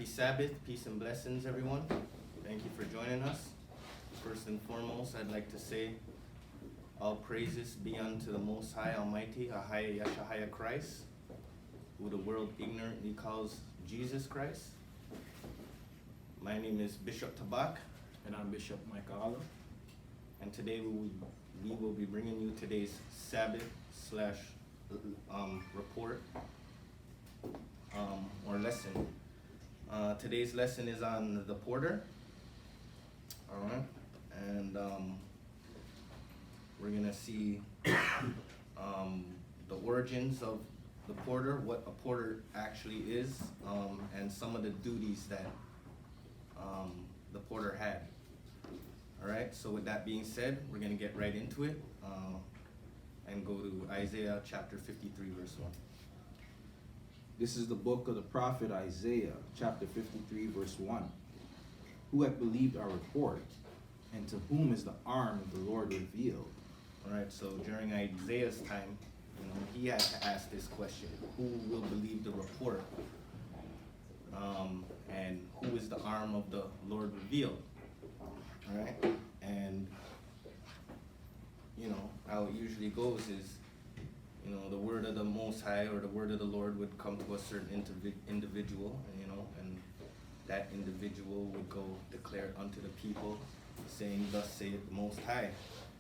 Happy Sabbath, peace and blessings, everyone. Thank you for joining us. First and foremost, I'd like to say all praises be unto the Most High Almighty, Ahaya Yashahaya Christ, who the world ignorantly calls Jesus Christ. My name is Bishop Tabak. And I'm Bishop Michael Allah. And today we will be bringing you today's Sabbath slash report or lesson. Today's lesson is on the porter. All right, and we're gonna see the origins of the porter, what a porter actually is, and some of the duties that the porter had. All right, so with that being said, we're gonna get right into it and go to Isaiah chapter 53, verse 1. This is the book of the prophet Isaiah, chapter 53, verse 1. Who hath believed our report, and to whom is the arm of the Lord revealed? All right, so during Isaiah's time, he had to ask this question: who will believe the report? And who is the arm of the Lord revealed? All right, and how it usually goes is, the word of the Most High or the word of the Lord would come to a certain individual, and that individual would go declare it unto the people, saying, "Thus saith the Most High,"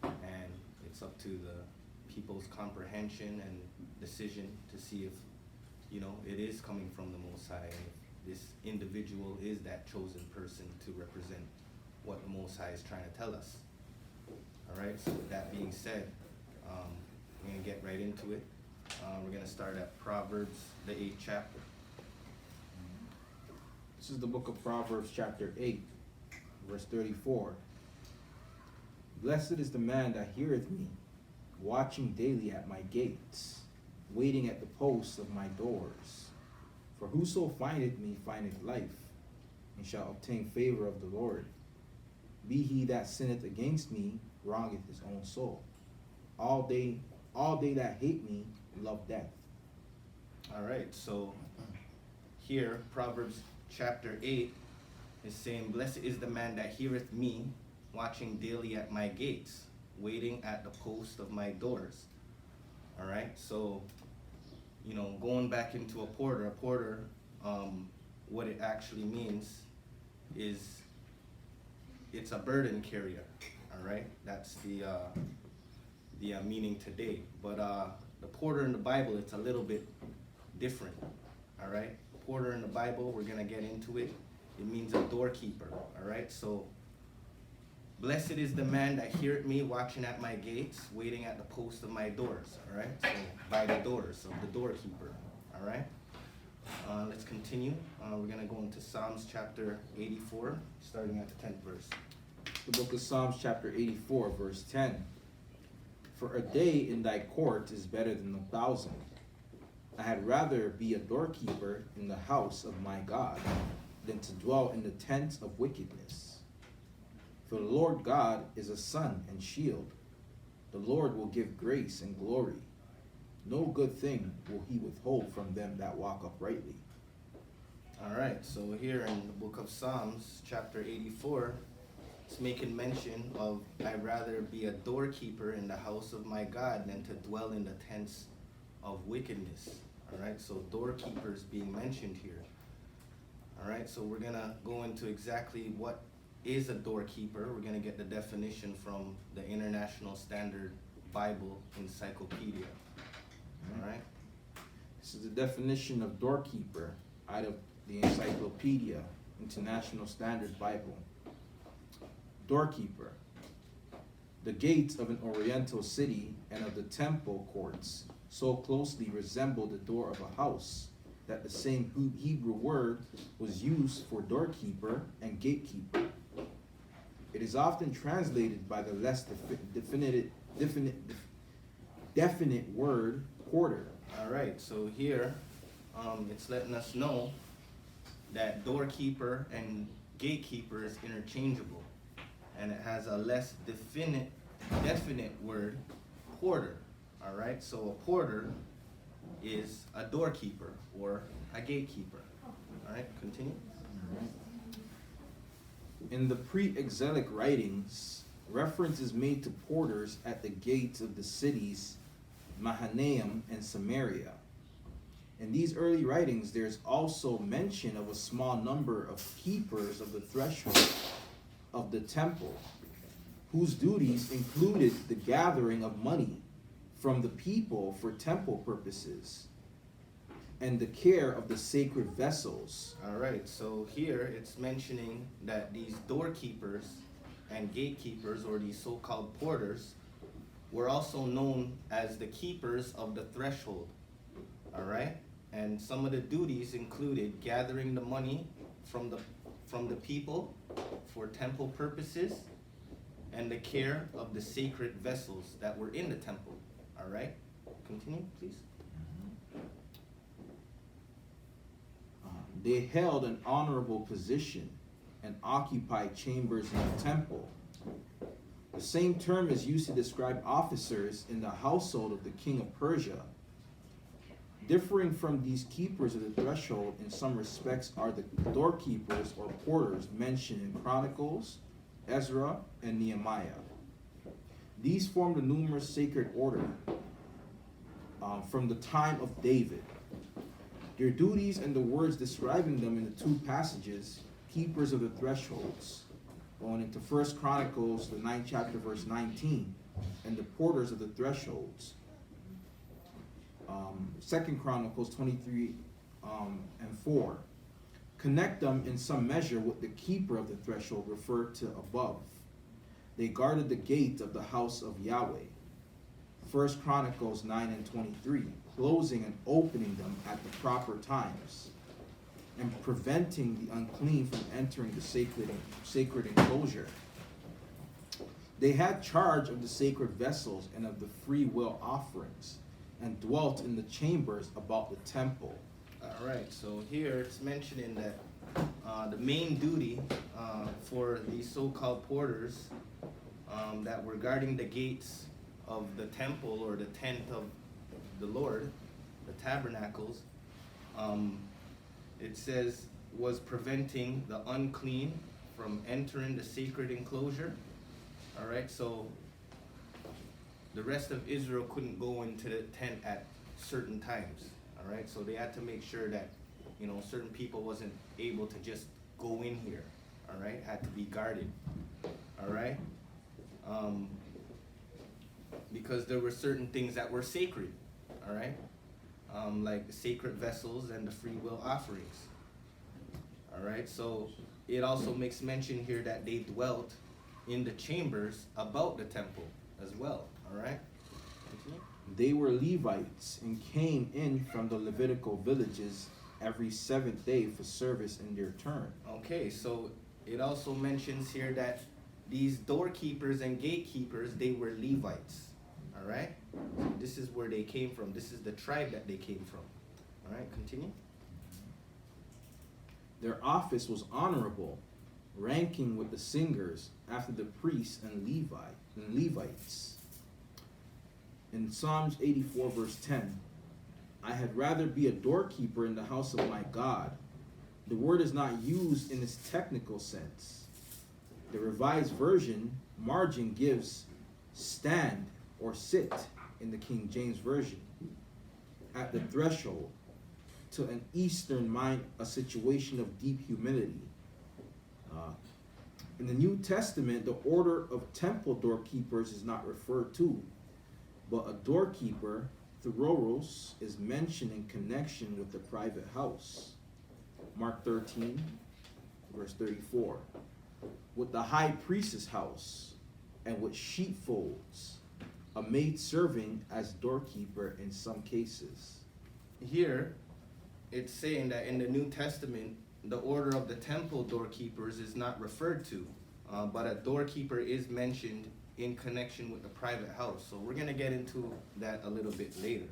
and it's up to the people's comprehension and decision to see if, it is coming from the Most High, and if this individual is that chosen person to represent what the Most High is trying to tell us. All right, so with that being said, we're going to get right into it. We're going to start at Proverbs, the 8th chapter. This is the book of Proverbs, chapter 8, verse 34. Blessed is the man that heareth me, watching daily at my gates, waiting at the posts of my doors. For whoso findeth me findeth life, and shall obtain favor of the Lord. Be he that sinneth against me wrongeth his own soul. All they that hate me love death. All right, so here, Proverbs chapter 8 is saying, "Blessed is the man that heareth me, watching daily at my gates, waiting at the post of my doors." All right, so, going back into a porter, what it actually means is it's a burden carrier. All right, that's the meaning today. But the porter in the Bible, it's a little bit different. All right, porter in the Bible, we're gonna get into it. It means a doorkeeper. All right, so blessed is the man that heareth me, watching at my gates, waiting at the post of my doors. All right, so by the doors of the doorkeeper. All right, let's continue. We're gonna go into Psalms chapter 84, starting at the 10th verse. The book of Psalms, chapter 84, verse 10. For a day in thy court is better than 1,000. I had rather be a doorkeeper in the house of my God than to dwell in the tents of wickedness. For the Lord God is a sun and shield. The Lord will give grace and glory. No good thing will he withhold from them that walk uprightly. All right, so here in the book of Psalms, chapter 84, it's making mention of, I'd rather be a doorkeeper in the house of my God than to dwell in the tents of wickedness. All right, so doorkeepers being mentioned here. All right, so we're going to go into exactly what is a doorkeeper. We're going to get the definition from the International Standard Bible Encyclopedia. All right. This is the definition of doorkeeper out of the Encyclopedia, International Standard Bible. Doorkeeper. The gates of an oriental city and of the temple courts so closely resemble the door of a house that the same Hebrew word was used for doorkeeper and gatekeeper. It is often translated by the less definite word porter. All right, so here it's letting us know that doorkeeper and gatekeeper is interchangeable, and it has a less definite word, porter. All right, so a porter is a doorkeeper or a gatekeeper. All right, continue. In the pre-exilic writings, reference is made to porters at the gates of the cities Mahanaim and Samaria. In these early writings, there's also mention of a small number of keepers of the threshold of the temple, whose duties included the gathering of money from the people for temple purposes and the care of the sacred vessels. All right, so here it's mentioning that these doorkeepers and gatekeepers, or these so-called porters, were also known as the keepers of the threshold. All right, and some of the duties included gathering the money from the people for temple purposes and the care of the sacred vessels that were in the temple. All right, continue, please. They held an honorable position and occupied chambers in the temple. The same term is used to describe officers in the household of the king of Persia. Differing from these keepers of the threshold in some respects are the doorkeepers or porters mentioned in Chronicles, Ezra, and Nehemiah. These formed a numerous sacred order from the time of David. Their duties and the words describing them in the two passages, keepers of the thresholds, going into 1 Chronicles, the 9th chapter, verse 19, and the porters of the thresholds. 2 Chronicles 23 and 4. Connect them in some measure with the keeper of the threshold referred to above. They guarded the gate of the house of Yahweh. 1 Chronicles 9 and 23. Closing and opening them at the proper times, and preventing the unclean from entering the sacred enclosure. They had charge of the sacred vessels and of the free will offerings, and dwelt in the chambers about the temple. All right, so here it's mentioning that the main duty for these so-called porters that were guarding the gates of the temple or the tent of the Lord, the tabernacles, it says was preventing the unclean from entering the sacred enclosure. All right, so the rest of Israel couldn't go into the tent at certain times. All right, so they had to make sure that, you know, certain people wasn't able to just go in here. All right, had to be guarded. All right, because there were certain things that were sacred. All right, like the sacred vessels and the free will offerings. All right, so it also makes mention here that they dwelt in the chambers about the temple as well. All right. Continue. They were Levites and came in from the Levitical villages every seventh day for service in their turn. Okay, so it also mentions here that these doorkeepers and gatekeepers, they were Levites. All right, this is where they came from. This is the tribe that they came from. All right, continue. Their office was honorable, ranking with the singers after the priests and Levites. In Psalms 84 verse 10, I had rather be a doorkeeper in the house of my God. The word is not used in its technical sense. The Revised Version margin gives stand or sit in the King James Version at the threshold, to an Eastern mind a situation of deep humility. In the New Testament, the order of temple doorkeepers is not referred to, but a doorkeeper, Thoros, is mentioned in connection with the private house. Mark 13, verse 34. With the high priest's house, and with sheepfolds, a maid serving as doorkeeper in some cases. Here, it's saying that in the New Testament, the order of the temple doorkeepers is not referred to, but a doorkeeper is mentioned in connection with the private house. So we're going to get into that a little bit later.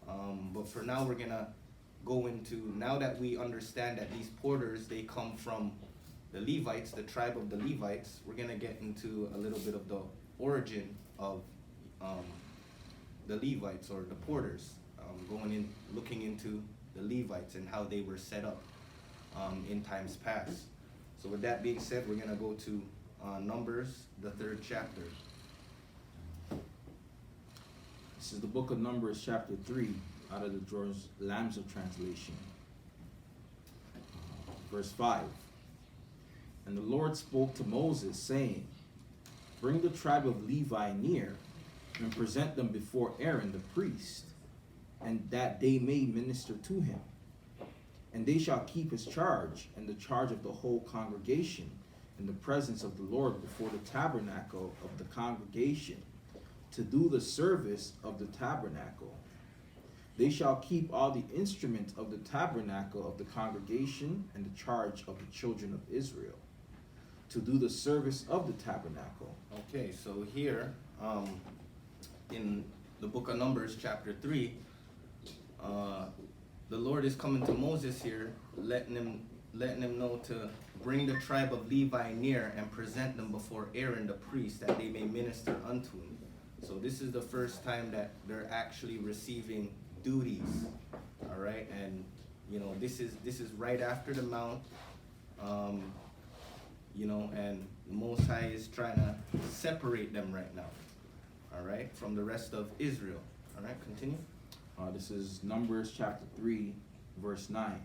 But for now, we're going to go into, now that we understand that these porters, they come from the Levites, the tribe of the Levites, we're going to get into a little bit of the origin of the Levites or the porters, looking into the Levites and how they were set up. in times past. So with that being said, we're going to go to Numbers, the 3rd chapter. This is the book of Numbers, chapter 3, out of the George Lamsa translation. Verse 5. And the Lord spoke to Moses, saying, Bring the tribe of Levi near, and present them before Aaron the priest, and that they may minister to him. And they shall keep his charge, and the charge of the whole congregation, in the presence of the Lord before the tabernacle of the congregation, to do the service of the tabernacle. They shall keep all the instruments of the tabernacle of the congregation, and the charge of the children of Israel, to do the service of the tabernacle. Okay, so here, in the book of Numbers, chapter 3, the Lord is coming to Moses here, letting him know to bring the tribe of Levi near and present them before Aaron the priest, that they may minister unto him. So this is the first time that they're actually receiving duties, all right? And this is right after the mount, and the Most High is trying to separate them right now, all right, from the rest of Israel. All right, continue. This is Numbers chapter 3, verse 9.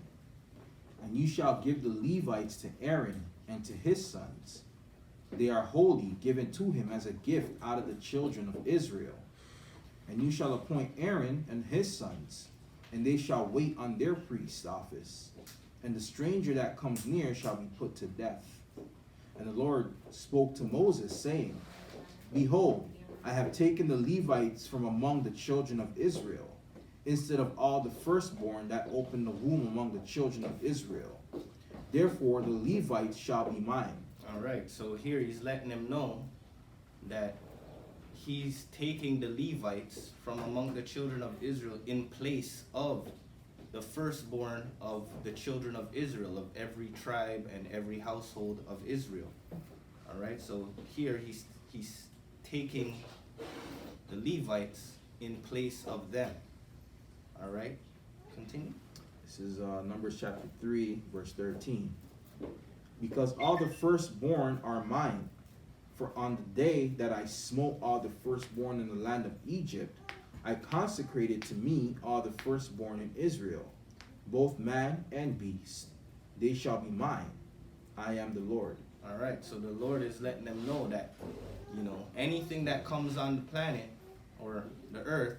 And you shall give the Levites to Aaron and to his sons. They are holy, given to him as a gift out of the children of Israel. And you shall appoint Aaron and his sons, and they shall wait on their priest's office. And the stranger that comes near shall be put to death. And the Lord spoke to Moses, saying, Behold, I have taken the Levites from among the children of Israel, instead of all the firstborn that opened the womb among the children of Israel. Therefore the Levites shall be mine. All right, so here he's letting them know that he's taking the Levites from among the children of Israel in place of the firstborn of the children of Israel, of every tribe and every household of Israel. All right, so here he's taking the Levites in place of them. All right, continue. This is Numbers chapter 3, verse 13. Because all the firstborn are mine, for on the day that I smote all the firstborn in the land of Egypt, I consecrated to me all the firstborn in Israel, both man and beast. They shall be mine. I am the Lord. All right, so the Lord is letting them know that, anything that comes on the planet or the earth,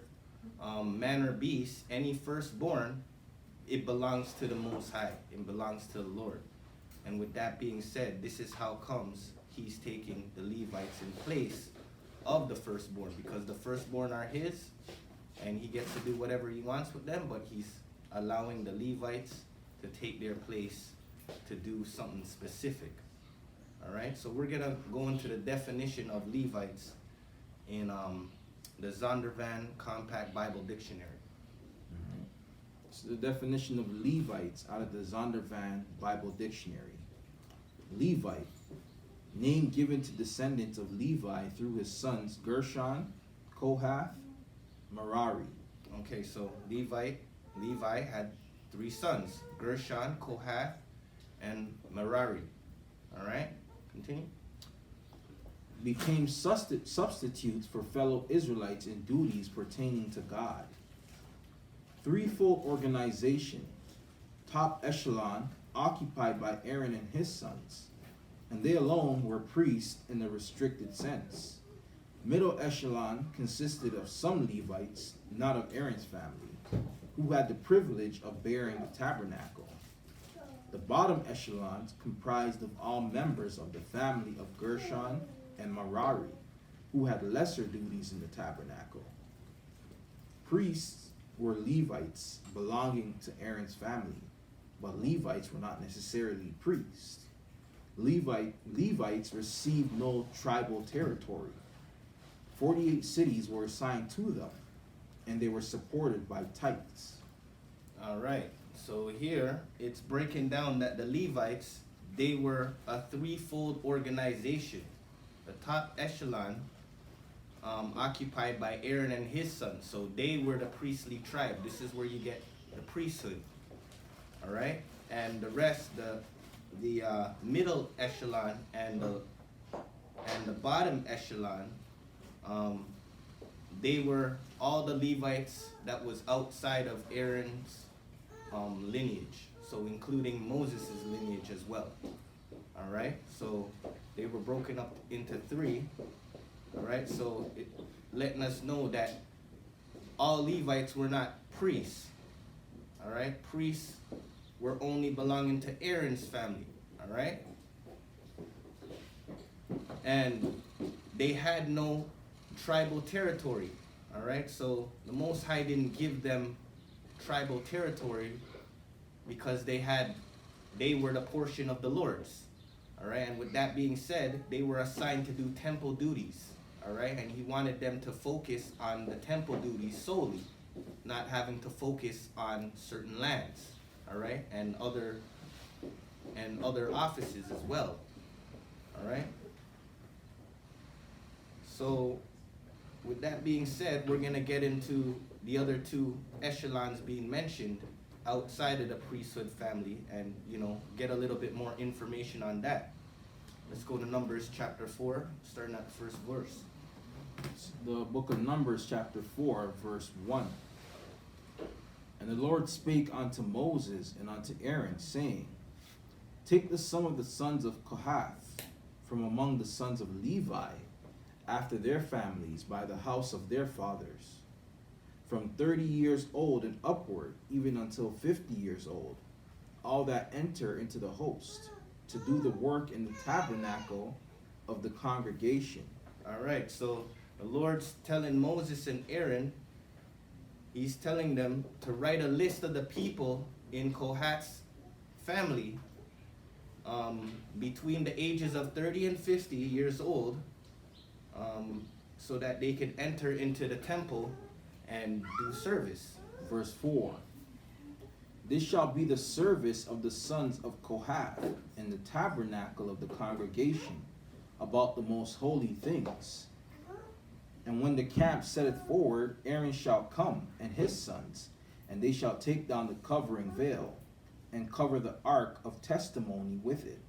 man or beast, any firstborn, it belongs to the Most High. It belongs to the Lord. And with that being said, this is how comes he's taking the Levites in place of the firstborn, because the firstborn are his, and he gets to do whatever he wants with them, but he's allowing the Levites to take their place to do something specific. All right, so we're going to go into the definition of Levites in the Zondervan Compact Bible Dictionary. So the definition of Levites out of the Zondervan Bible Dictionary. Levite, name given to descendants of Levi through his sons Gershon, Kohath, Murari. Okay, so Levi had 3 sons, Gershon, Kohath, and Murari. All right, continue. Became substitutes for fellow Israelites in duties pertaining to God. Threefold organization, top echelon occupied by Aaron and his sons, and they alone were priests in a restricted sense. Middle echelon consisted of some Levites, not of Aaron's family, who had the privilege of bearing the tabernacle. The bottom echelons comprised of all members of the family of Gershon and Murari, who had lesser duties in the tabernacle. Priests were Levites belonging to Aaron's family, but Levites were not necessarily priests. Levites received no tribal territory. 48 cities were assigned to them, and they were supported by tithes. All right, so here it's breaking down that the Levites, they were a threefold organization. The top echelon occupied by Aaron and his sons. So they were the priestly tribe. This is where you get the priesthood. All right? and the rest, the middle echelon and the bottom echelon, they were all the Levites that was outside of Aaron's lineage, so including Moses' lineage as well. All right, so they were broken up into three. All right, so letting us know that all Levites were not priests. All right, priests were only belonging to Aaron's family. All right, and they had no tribal territory. All right, so the Most High didn't give them tribal territory because they were the portion of the Lord's. All right, and with that being said, they were assigned to do temple duties. All right, and he wanted them to focus on the temple duties solely, not having to focus on certain lands. All right, and other offices as well. All right. So, with that being said, we're gonna get into the other two echelons being mentioned outside of the priesthood family, and get a little bit more information on that. Let's go to Numbers chapter 4, starting at the first verse. The book of Numbers chapter 4, verse 1. And the Lord spake unto Moses and unto Aaron, saying, Take the sum of the sons of Kohath from among the sons of Levi, after their families, by the house of their fathers, from 30 years old and upward, even until 50 years old, all that enter into the host, to do the work in the tabernacle of the congregation. All right, so the Lord's telling Moses and Aaron, he's telling them to write a list of the people in Kohath's family between the ages of 30 and 50 years old, so that they could enter into the temple and do service. Verse 4. This shall be the service of the sons of Kohath in the tabernacle of the congregation about the most holy things. And when the camp setteth forward, Aaron shall come, and his sons, and they shall take down the covering veil, and cover the ark of testimony with it,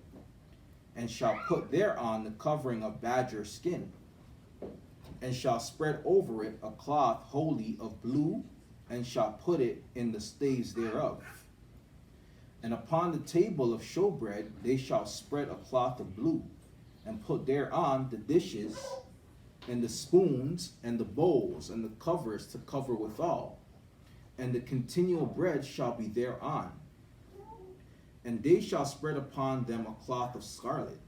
and shall put thereon the covering of badger skin, and shall spread over it a cloth wholly of blue, and shall put it in the staves thereof. And upon the table of showbread they shall spread a cloth of blue, and put thereon the dishes, and the spoons, and the bowls, and the covers to cover withal. And the continual bread shall be thereon. And they shall spread upon them a cloth of scarlet,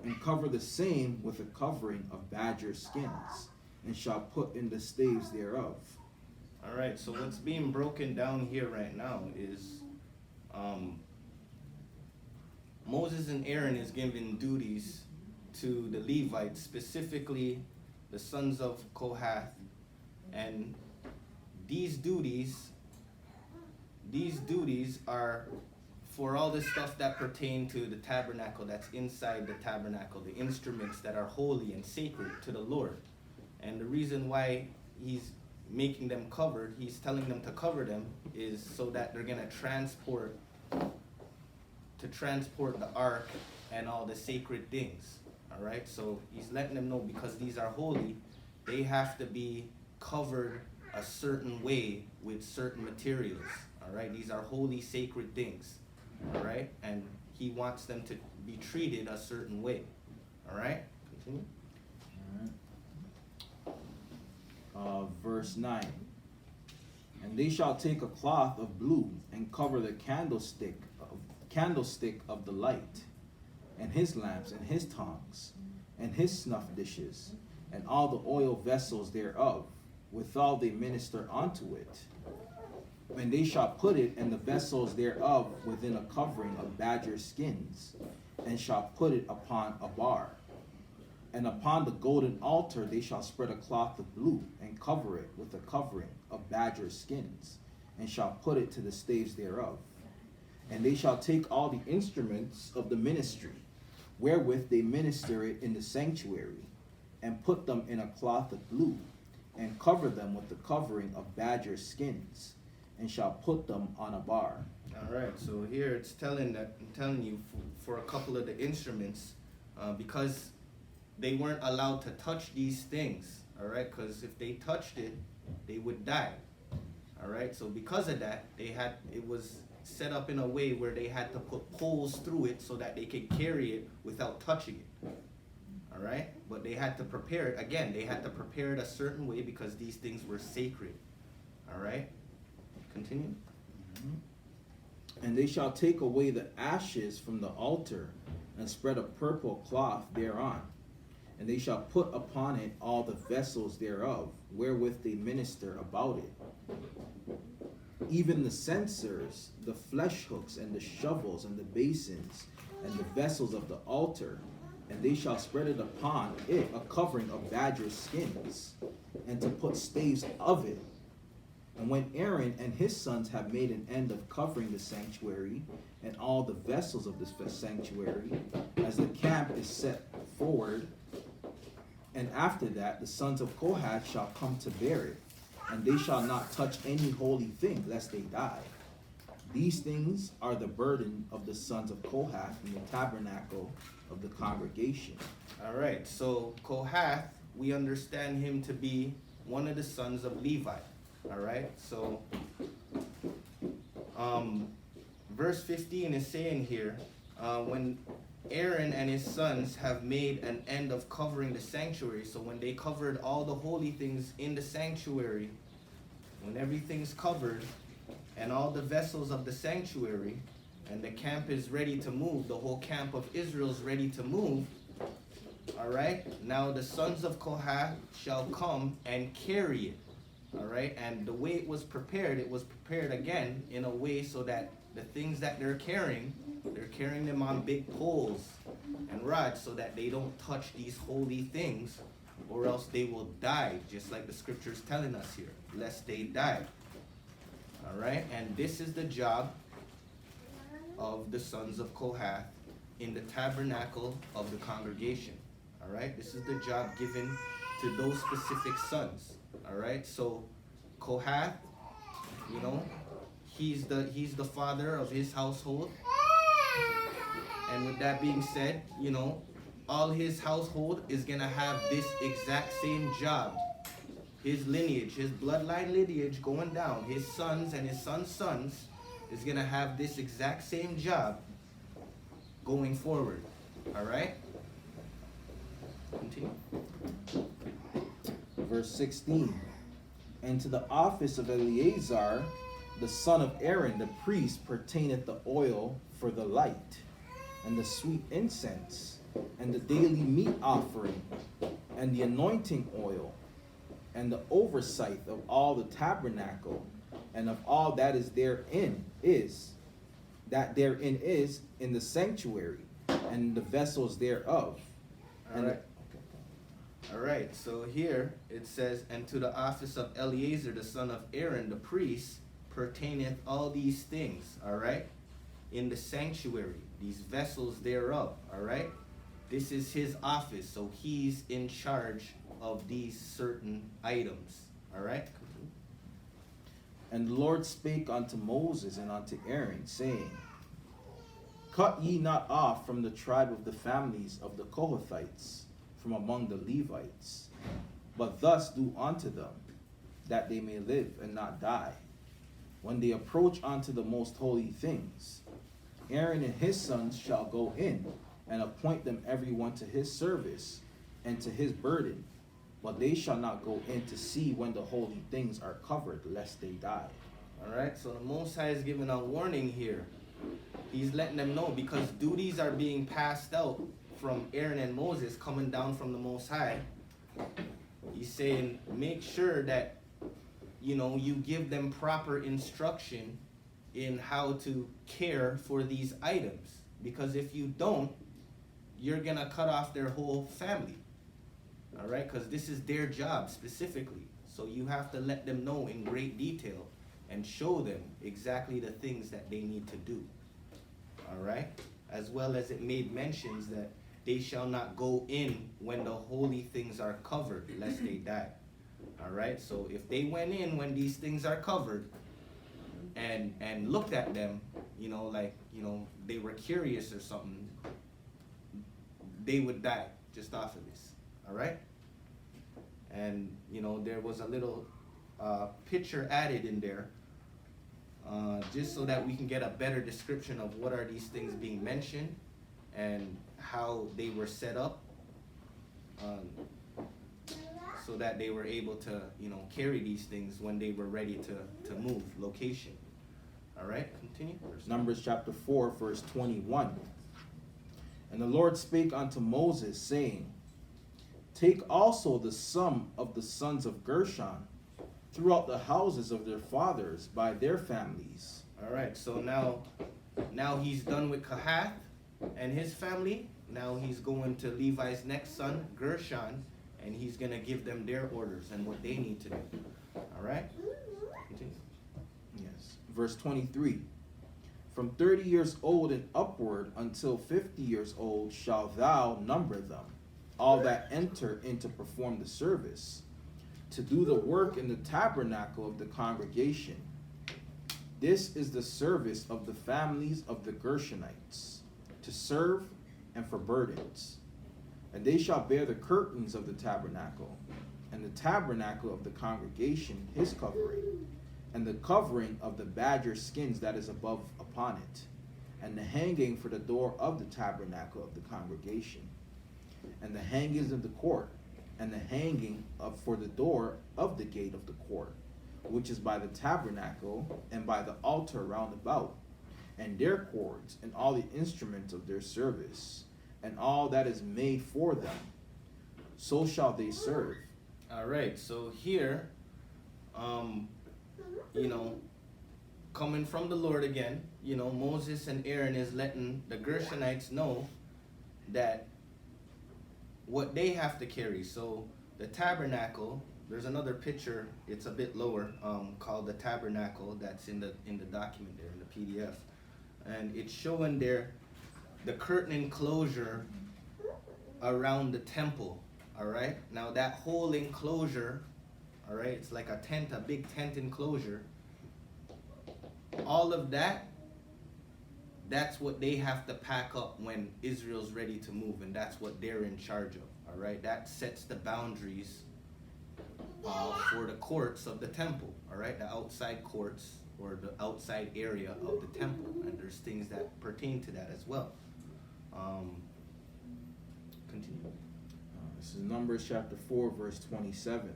and cover the same with a covering of badger skins, and shall put in the staves thereof. All right, so what's being broken down here right now is Moses and Aaron is giving duties to the Levites, specifically the sons of Kohath, and these duties are for all the stuff that pertain to the tabernacle, that's inside the tabernacle, the instruments that are holy and sacred to the Lord. And the reason why he's making them covered, he's telling them to cover them, is so that they're going to transport the ark and all the sacred things. All right, so he's letting them know, because these are holy, they have to be covered a certain way with certain materials. All right, these are holy, sacred things. All right, and he wants them to be treated a certain way. All right, continue. All right. Verse 9. And they shall take a cloth of blue, and cover the candlestick of the light, and his lamps, and his tongs, and his snuff dishes, and all the oil vessels thereof, withal they minister unto it. And they shall put it and the vessels thereof within a covering of badger skins, and shall put it upon a bar. And upon the golden altar they shall spread a cloth of blue, and cover it with a covering of badger skins, and shall put it to the staves thereof. And they shall take all the instruments of the ministry, wherewith they minister it in the sanctuary, and put them in a cloth of blue, and cover them with the covering of badger skins, and shall put them on a bar. All right, so here it's telling you for a couple of the instruments, because they weren't allowed to touch these things, all right, because if they touched it, they would die, all right. So because of that, it was set up in a way where they had to put poles through it so that they could carry it without touching it, all right. But they had to prepare it again. They had to prepare it a certain way because these things were sacred, all right. Continue. And they shall take away the ashes from the altar, and spread a purple cloth thereon. And they shall put upon it all the vessels thereof, wherewith they minister about it. Even the censers, the flesh hooks, and the shovels, and the basins, and the vessels of the altar. And they shall spread it upon it a covering of badger skins, and to put staves of it. And when Aaron and his sons have made an end of covering the sanctuary and all the vessels of the sanctuary, as the camp is set forward, and after that the sons of Kohath shall come to bear it, and they shall not touch any holy thing, lest they die. These things are the burden of the sons of Kohath in the tabernacle of the congregation. All right, so Kohath, we understand him to be one of the sons of Levi. All right, so verse 15 is saying here, when Aaron and his sons have made an end of covering the sanctuary, so when they covered all the holy things in the sanctuary, when everything's covered and all the vessels of the sanctuary, and the camp is ready to move, the whole camp of Israel is ready to move, all right, now the sons of Kohath shall come and carry it. All right, and the way it was prepared again in a way so that the things that they're carrying them on big poles and rods so that they don't touch these holy things, or else they will die, just like the scripture is telling us here, lest they die. All right, and this is the job of the sons of Kohath in the tabernacle of the congregation. All right, this is the job given to those specific sons. All right, so Kohath, you know, he's the father of his household, and with that being said, you know, all his household is gonna have this exact same job. His lineage, his bloodline lineage going down, his sons and his sons' sons is gonna have this exact same job going forward. All right, continue. Verse 16. And to the office of Eleazar, the son of Aaron, the priest, pertaineth the oil for the light, and the sweet incense, and the daily meat offering, and the anointing oil, and the oversight of all the tabernacle, and of all that is therein is in the sanctuary, and the vessels thereof. All right. All right, so here it says, and to the office of Eleazar, the son of Aaron, the priest, pertaineth all these things, all right, in the sanctuary, these vessels thereof, all right. This is his office, so he's in charge of these certain items, all right. And the Lord spake unto Moses and unto Aaron, saying, Cut ye not off from the tribe of the families of the Kohathites, from among the Levites, but thus do unto them, that they may live and not die. When they approach unto the most holy things, Aaron and his sons shall go in, and appoint them every one to his service and to his burden, but they shall not go in to see when the holy things are covered, lest they die. All right, so the Most High is giving a warning here. He's letting them know, because duties are being passed out from Aaron and Moses, coming down from the Most High. He's saying, make sure that, you know, you give them proper instruction in how to care for these items. Because if you don't, you're going to cut off their whole family. All right, because this is their job specifically. So you have to let them know in great detail and show them exactly the things that they need to do. All right, as well as it made mentions that they shall not go in when the holy things are covered, lest they die. All right, so if they went in when these things are covered, and looked at them, like, they were curious or something, they would die just off of this. All right? And, there was a little picture added in there, just so that we can get a better description of what are these things being mentioned and how they were set up, so that they were able to, carry these things when they were ready to move location. All right, continue. Numbers chapter 4, verse 21. And the Lord spake unto Moses, saying, Take also the sum of the sons of Gershon throughout the houses of their fathers by their families. All right, so now he's done with Kohath and his family. Now he's going to Levi's next son, Gershon, and he's going to give them their orders and what they need to do. All right? Continue. Yes. Verse 23. From 30 years old and upward until 50 years old shalt thou number them, all that enter in to perform the service, to do the work in the tabernacle of the congregation. This is the service of the families of the Gershonites, to serve and for burdens. And they shall bear the curtains of the tabernacle, and the tabernacle of the congregation his covering, and the covering of the badger skins that is above upon it, and the hanging for the door of the tabernacle of the congregation, and the hangings of the court, and the hanging for the door of the gate of the court, which is by the tabernacle, and by the altar round about, and their cords, and all the instruments of their service, and all that is made for them. So shall they serve. All right, so here, coming from the Lord again, Moses and Aaron is letting the Gershonites know that what they have to carry. So the tabernacle, there's another picture, it's a bit lower, called the tabernacle, that's in the document there, in the PDF. And it's showing there the curtain enclosure around the temple. All right, now that whole enclosure, all right, it's like a tent, a big tent enclosure. All of that, that's what they have to pack up when Israel's ready to move, and that's what they're in charge of. All right, that sets the boundaries for the courts of the temple. All right, the outside courts or the outside area of the temple, and there's things that pertain to that as well. Continue. This is Numbers chapter 4, verse 27.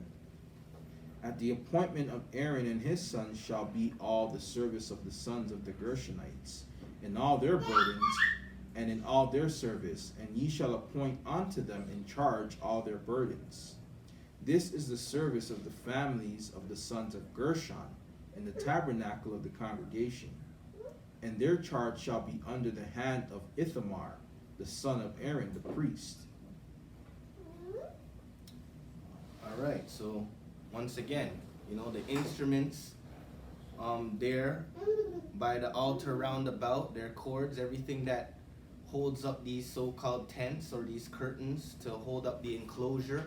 At the appointment of Aaron and his sons shall be all the service of the sons of the Gershonites, in all their burdens, and in all their service, and ye shall appoint unto them in charge all their burdens. This is the service of the families of the sons of Gershon, in the tabernacle of the congregation. And their charge shall be under the hand of Ithamar, the son of Aaron the priest. All right, so once again, the instruments there by the altar round about, their cords, everything that holds up these so-called tents or these curtains to hold up the enclosure,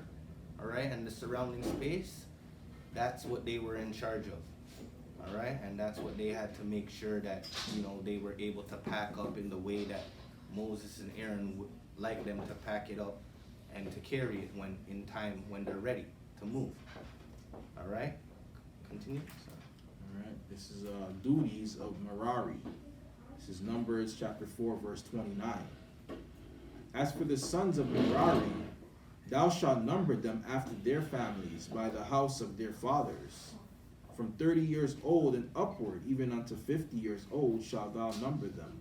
all right, and the surrounding space, that's what they were in charge of, all right, and that's what they had to make sure that, they were able to pack up in the way that Moses and Aaron would like them to pack it up and to carry it when they're ready to move. All right, continue. All right, this is duties of Murari. This is Numbers chapter 4, verse 29. As for the sons of Murari, thou shalt number them after their families by the house of their fathers. From 30 years old and upward, even unto 50 years old, shalt thou number them.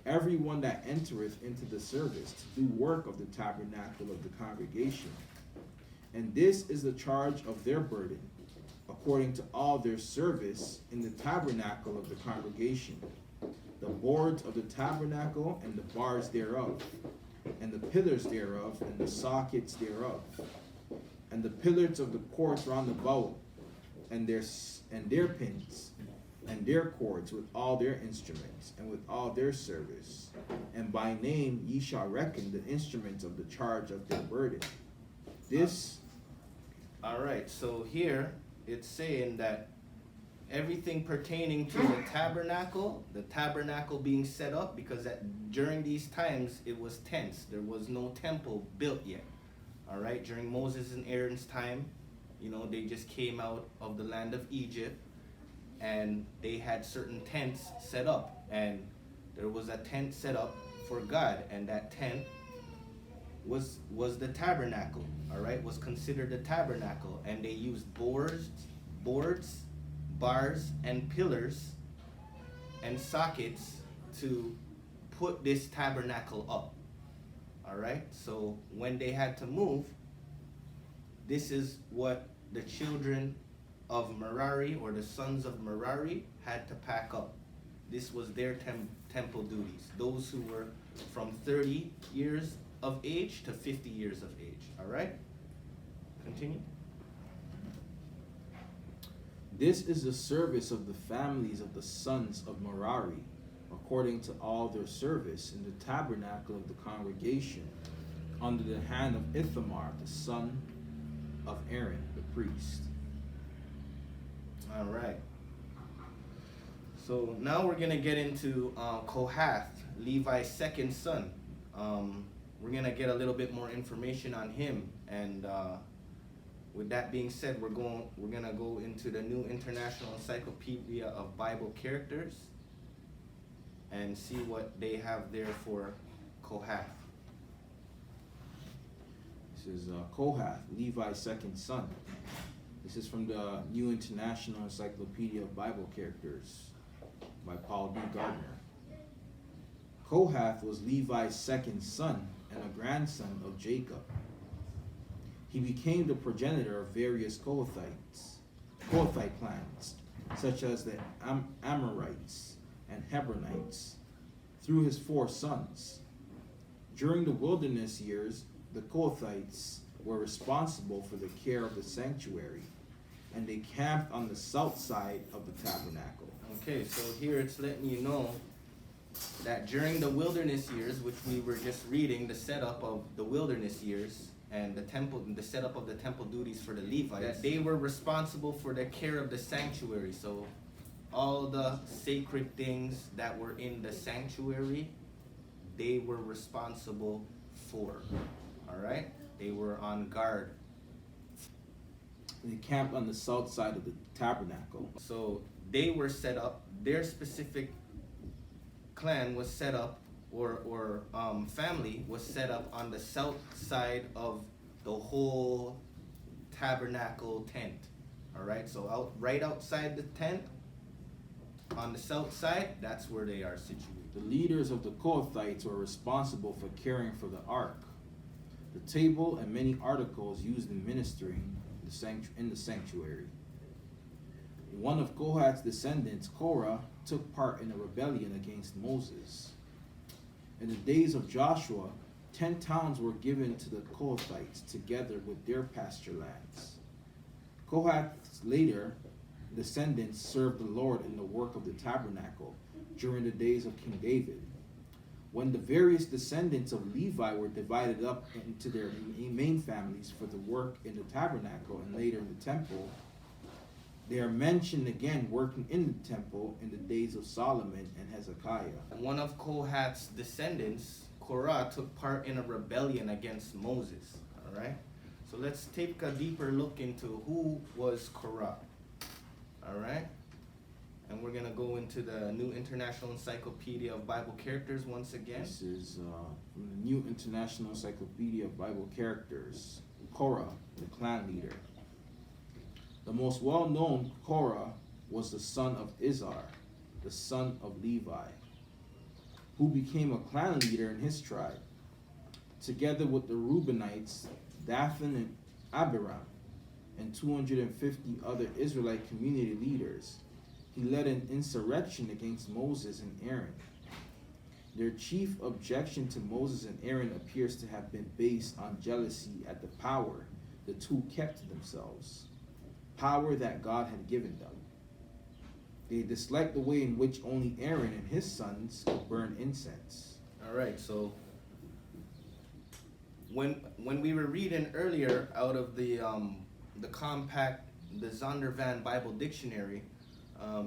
Every one that entereth into the service to do work of the tabernacle of the congregation. And this is the charge of their burden, according to all their service in the tabernacle of the congregation. The boards of the tabernacle and the bars thereof, and the pillars thereof, and the sockets thereof, and the pillars of the courts round about, and their pins, and their cords with all their instruments, and with all their service. And by name ye shall reckon the instruments of the charge of their burden. This. All right, so here it's saying that everything pertaining to the tabernacle being set up, because during these times it was tents. There was no temple built yet. All right, during Moses and Aaron's time, they just came out of the land of Egypt, and they had certain tents set up, and there was a tent set up for God, and that tent was the tabernacle. All right, was considered the tabernacle, and they used boards, bars, and pillars and sockets to put this tabernacle up. All right, so when they had to move, this is what the children of Murari, or the sons of Murari, had to pack up. This was their temple duties. Those who were from 30 years of age to 50 years of age. All right? Continue. This is the service of the families of the sons of Murari, according to all their service in the tabernacle of the congregation, under the hand of Ithamar, the son of Aaron, the priest. All right. So now we're going to get into Kohath, Levi's second son. We're going to get a little bit more information on him. And with that being said, we're going to go into the New International Encyclopedia of Bible Characters and see what they have there for Kohath. This is Kohath, Levi's second son. This is from the New International Encyclopedia of Bible Characters by Paul D. Gardner. Kohath was Levi's second son and a grandson of Jacob. He became the progenitor of various Kohathite clans, such as the Amorites and Hebronites, through his 4 sons. During the wilderness years, the Kohathites were responsible for the care of the sanctuary, and they camped on the south side of the tabernacle. Okay, so here it's letting you know that during the wilderness years, which we were just reading, the setup of the wilderness years and the setup of the temple duties for the Levites, that they were responsible for the care of the sanctuary. So all the sacred things that were in the sanctuary, they were responsible for. All right? They were on guard. They camped on the south side of the tabernacle. So they were set up, their specific clan was set up, or family was set up on the south side of the whole tabernacle tent. All right, so right outside the tent, on the south side, that's where they are situated. The leaders of the Kohathites were responsible for caring for the ark, the table, and many articles used in ministering in the sanctuary. One of Kohath's descendants, Korah, took part in a rebellion against Moses. In the days of Joshua, 10 towns were given to the Kohathites together with their pasture lands. Kohath's later descendants served the Lord in the work of the tabernacle during the days of King David. When the various descendants of Levi were divided up into their main families for the work in the tabernacle and later in the temple, they are mentioned again working in the temple in the days of Solomon and Hezekiah. One of Kohath's descendants, Korah, took part in a rebellion against Moses. All right? So let's take a deeper look into who was Korah. All right? And we're going to go into the New International Encyclopedia of Bible Characters once again. This is from the New International Encyclopedia of Bible Characters. Korah, the clan leader. The most well-known Korah was the son of Izhar, the son of Levi, who became a clan leader in his tribe. Together with the Reubenites, Dathan and Abiram, and 250 other Israelite community leaders, he led an insurrection against Moses and Aaron. Their chief objection to Moses and Aaron appears to have been based on jealousy at the power the two kept to themselves, power that God had given them. They disliked the way in which only Aaron and his sons could burn incense. All right, so when we were reading earlier out of the compact, the Zondervan Bible Dictionary,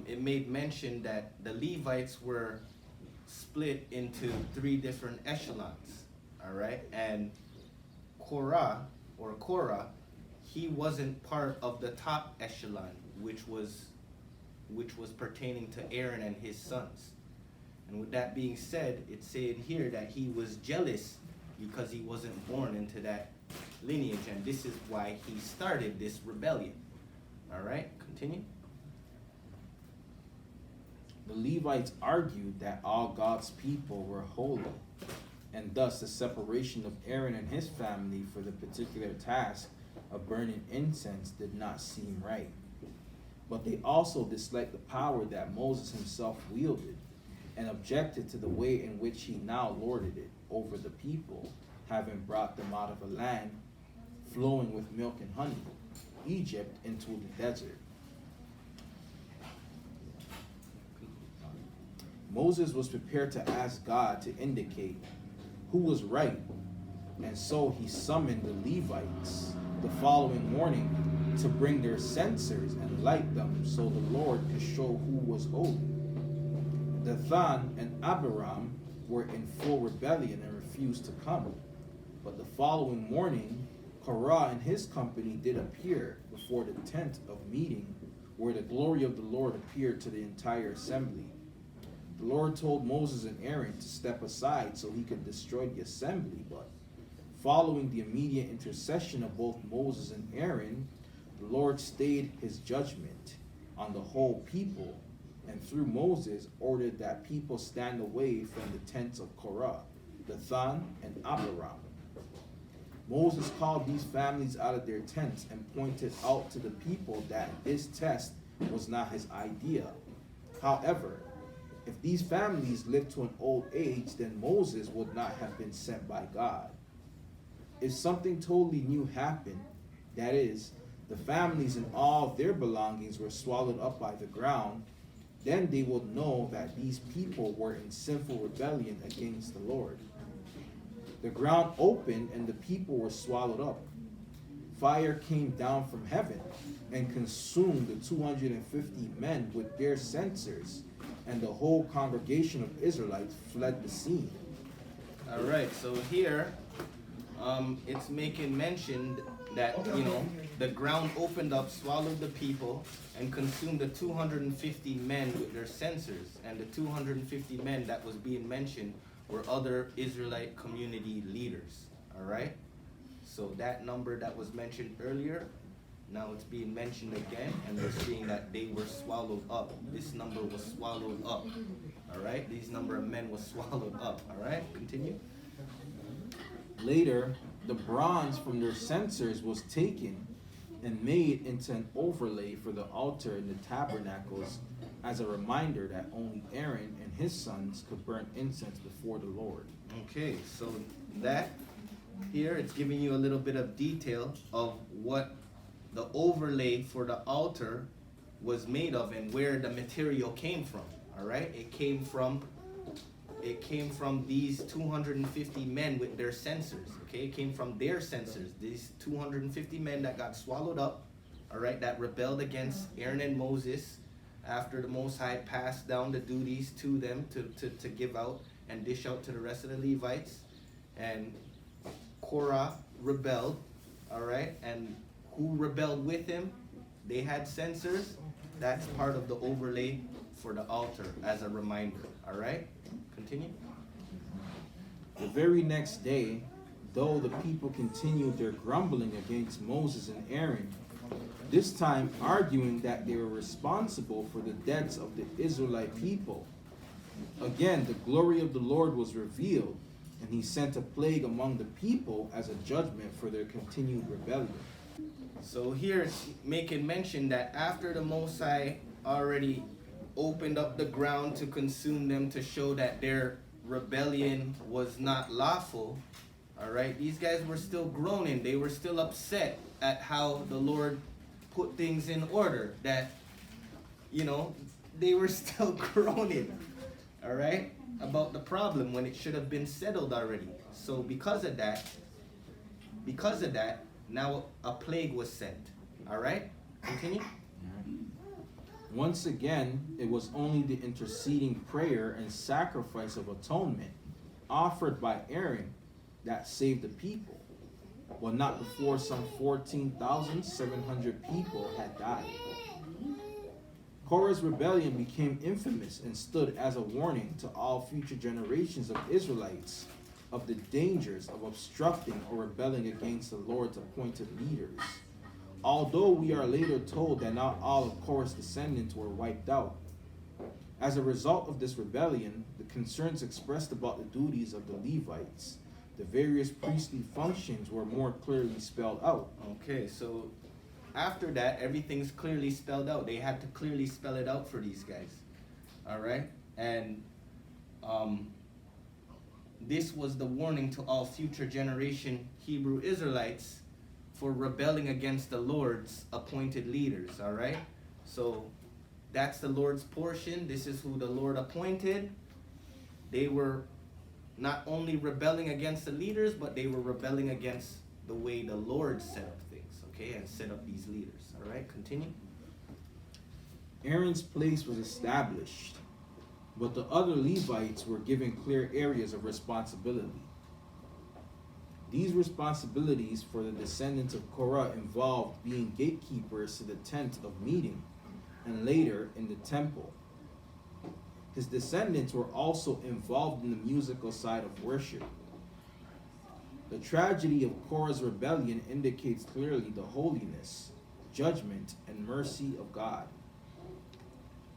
it made mention that the Levites were split into 3 different echelons, all right? And Korah, he wasn't part of the top echelon, which was pertaining to Aaron and his sons. And with that being said, it's saying here that he was jealous because he wasn't born into that lineage, and this is why he started this rebellion. All right, continue. The Levites argued that all God's people were holy, and thus the separation of Aaron and his family for the particular task of burning incense did not seem right. But they also disliked the power that Moses himself wielded, and objected to the way in which he now lorded it over the people, having brought them out of a land flowing with milk and honey, Egypt, into the desert. Moses was prepared to ask God to indicate who was right, and so he summoned the Levites the following morning to bring their censers and light them so the Lord could show who was holy. Dathan and Abiram were in full rebellion and refused to come. But the following morning, Korah and his company did appear before the tent of meeting, where the glory of the Lord appeared to the entire assembly. The Lord told Moses and Aaron to step aside so he could destroy the assembly, but following the immediate intercession of both Moses and Aaron, the Lord stayed his judgment on the whole people, and through Moses ordered that people stand away from the tents of Korah, Dathan, and Abiram. Moses called these families out of their tents and pointed out to the people that this test was not his idea. However, if these families lived to an old age, then Moses would not have been sent by God. If something totally new happened, that is, the families and all their belongings were swallowed up by the ground, then they would know that these people were in sinful rebellion against the Lord. The ground opened and the people were swallowed up. Fire came down from heaven and consumed the 250 men with their censers, and the whole congregation of Israelites fled the scene. All right, so here it's making mention that, the ground opened up, swallowed the people, and consumed the 250 men with their censers. And the 250 men that was being mentioned were other Israelite community leaders. All right? So that number that was mentioned earlier, now it's being mentioned again, and we're seeing that they were swallowed up. This number was swallowed up. All right? These number of men was swallowed up. All right? Continue. Later, the bronze from their censers was taken and made into an overlay for the altar in the tabernacles as a reminder that only Aaron and his sons could burn incense before the Lord. Okay, so that here it's giving you a little bit of detail of what the overlay for the altar was made of and where the material came from. All right, it came from these 250 men with their censers. Okay, it came from their censers. These 250 men that got swallowed up, all right, that rebelled against Aaron and Moses after the Most High passed down the duties to them to give out and dish out to the rest of the Levites. And Korah rebelled, all right, and who rebelled with him? They had censers. That's part of the overlay for the altar as a reminder, all right? Continue. The very next day, though the people continued their grumbling against Moses and Aaron, this time arguing that they were responsible for the deaths of the Israelite people, again the glory of the Lord was revealed, and he sent a plague among the people as a judgment for their continued rebellion. So here it's making mention that after the Most High already opened up the ground to consume them, to show that their rebellion was not lawful, all right, these guys were still groaning. They were still upset at how the Lord put things in order, that, they were still groaning, all right, about the problem when it should have been settled already. So because of that, now a plague was sent. All right, continue. Once again, it was only the interceding prayer and sacrifice of atonement offered by Aaron that saved the people, but not before some 14,700 people had died. Korah's rebellion became infamous and stood as a warning to all future generations of Israelites of the dangers of obstructing or rebelling against the Lord's appointed leaders. Although we are later told that not all of Korah's descendants were wiped out. As a result of this rebellion, the concerns expressed about the duties of the Levites, the various priestly functions, were more clearly spelled out. Okay, so after that, everything's clearly spelled out. They had to clearly spell it out for these guys. All right? And this was the warning to all future generation Hebrew Israelites for rebelling against the Lord's appointed leaders. All right? So that's the Lord's portion. This is who the Lord appointed. They were not only rebelling against the leaders, but they were rebelling against the way the Lord set up things, okay, and set up these leaders. All right, continue. Aaron's place was established, but the other Levites were given clear areas of responsibility. These responsibilities for the descendants of Korah involved being gatekeepers to the tent of meeting, and later in the temple. His descendants were also involved in the musical side of worship. The tragedy of Korah's rebellion indicates clearly the holiness, judgment, and mercy of God.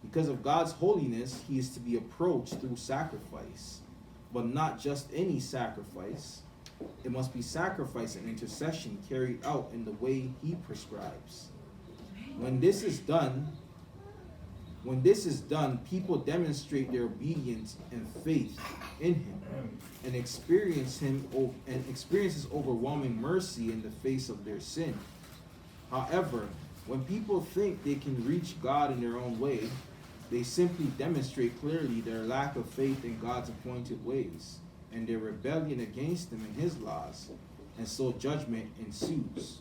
Because of God's holiness, he is to be approached through sacrifice, but not just any sacrifice. It must be sacrifice and intercession carried out in the way he prescribes. When this is done, people demonstrate their obedience and faith in him, and experience his overwhelming mercy in the face of their sin. However, when people think they can reach God in their own way, they simply demonstrate clearly their lack of faith in God's appointed ways and their rebellion against him and his laws, and so judgment ensues.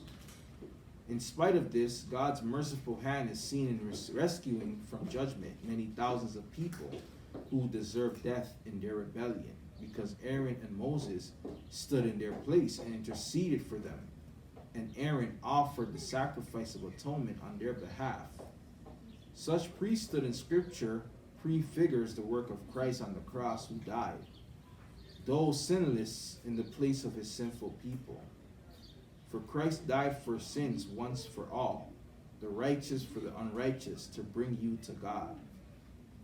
In spite of this, God's merciful hand is seen in rescuing from judgment many thousands of people who deserve death in their rebellion, because Aaron and Moses stood in their place and interceded for them, and Aaron offered the sacrifice of atonement on their behalf. Such priesthood in Scripture prefigures the work of Christ on the cross, who died, though sinless, in the place of his sinful people. For Christ died for sins once for all, the righteous for the unrighteous, to bring you to God.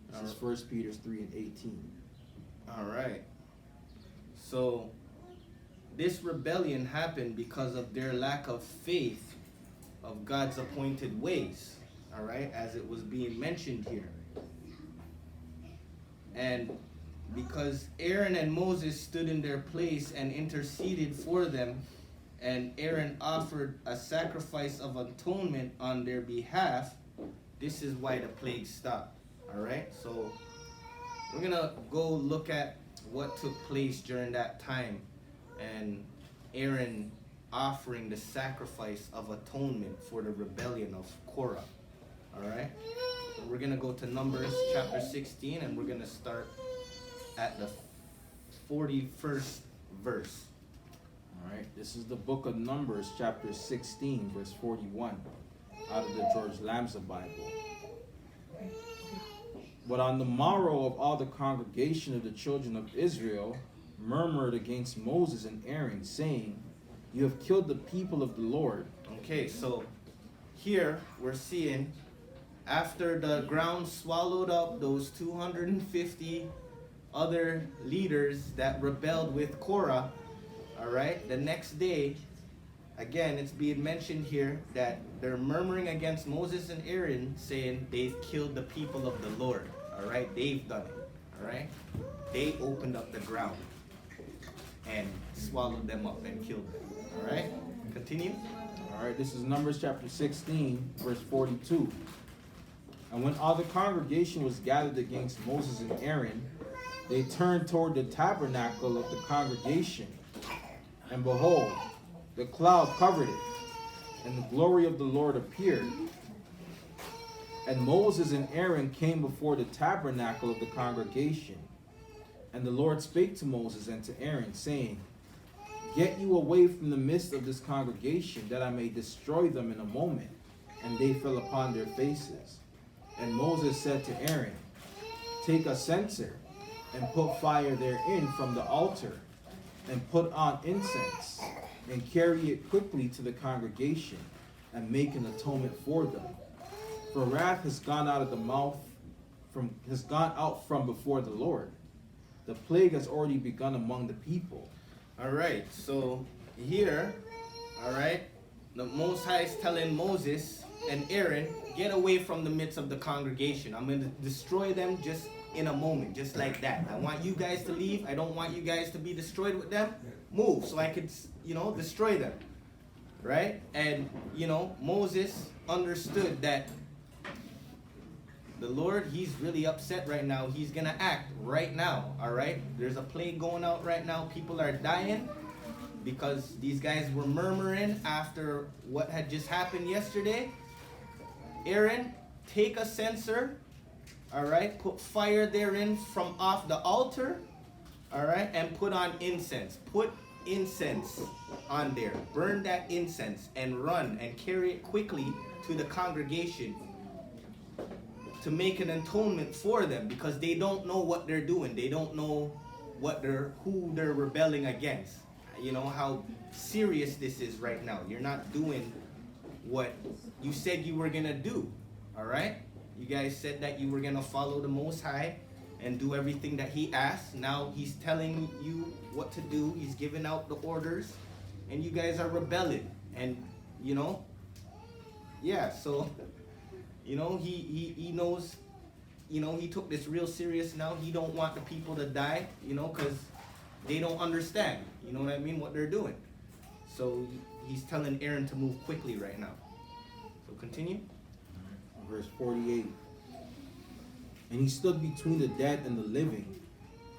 This is 1 Peter 3:18. All right. So this rebellion happened because of their lack of faith of God's appointed ways. All right, as it was being mentioned here. And because Aaron and Moses stood in their place and interceded for them, and Aaron offered a sacrifice of atonement on their behalf, this is why the plague stopped. All right, so we're gonna go look at what took place during that time, and Aaron offering the sacrifice of atonement for the rebellion of Korah. All right, so we're gonna go to Numbers chapter 16, and we're gonna start at the 41st verse. All right, this is the book of Numbers, chapter 16, verse 41, out of the George Lambsa Bible. But on the morrow of all the congregation of the children of Israel murmured against Moses and Aaron, saying, "You have killed the people of the Lord." Okay, so here we're seeing, after the ground swallowed up those 250 other leaders that rebelled with Korah, all right, the next day, again, it's being mentioned here that they're murmuring against Moses and Aaron, saying they've killed the people of the Lord. All right, they've done it. All right, they opened up the ground and swallowed them up and killed them. All right, continue. All right, this is Numbers chapter 16, verse 42. And when all the congregation was gathered against Moses and Aaron, they turned toward the tabernacle of the congregation. And behold, the cloud covered it, and the glory of the Lord appeared. And Moses and Aaron came before the tabernacle of the congregation. And the Lord spake to Moses and to Aaron, saying, Get you away from the midst of this congregation, that I may destroy them in a moment. And they fell upon their faces. And Moses said to Aaron, Take a censer, and put fire therein from the altar, and put on incense, and carry it quickly to the congregation, and make an atonement for them. For wrath has gone out from before the Lord. The plague has already begun among the people. All right, so here, all right, the Most High is telling Moses and Aaron, get away from the midst of the congregation. I'm going to destroy them just in a moment, just like that. I want you guys to leave. I don't want you guys to be destroyed with them. Move so I could, destroy them. Right? And, Moses understood that the Lord, he's really upset right now. He's going to act right now. All right? There's a plague going out right now. People are dying because these guys were murmuring after what had just happened yesterday. Aaron, take a censer, all right, put fire therein from off the altar, all right, and put on incense. Put incense on there. Burn that incense and run and carry it quickly to the congregation to make an atonement for them, because they don't know what they're doing. They don't know who they're rebelling against. You know how serious this is right now. You're not doing what you said you were gonna do. All right, you guys said that you were gonna follow the Most High and do everything that he asked. Now he's telling you what to do. He's giving out the orders, and you guys are rebelling. And so he knows, he took this real serious now. He don't want the people to die, because they don't understand, what I mean, what they're doing. So he's telling Aaron to move quickly right now. So continue. Verse 48. And he stood between the dead and the living,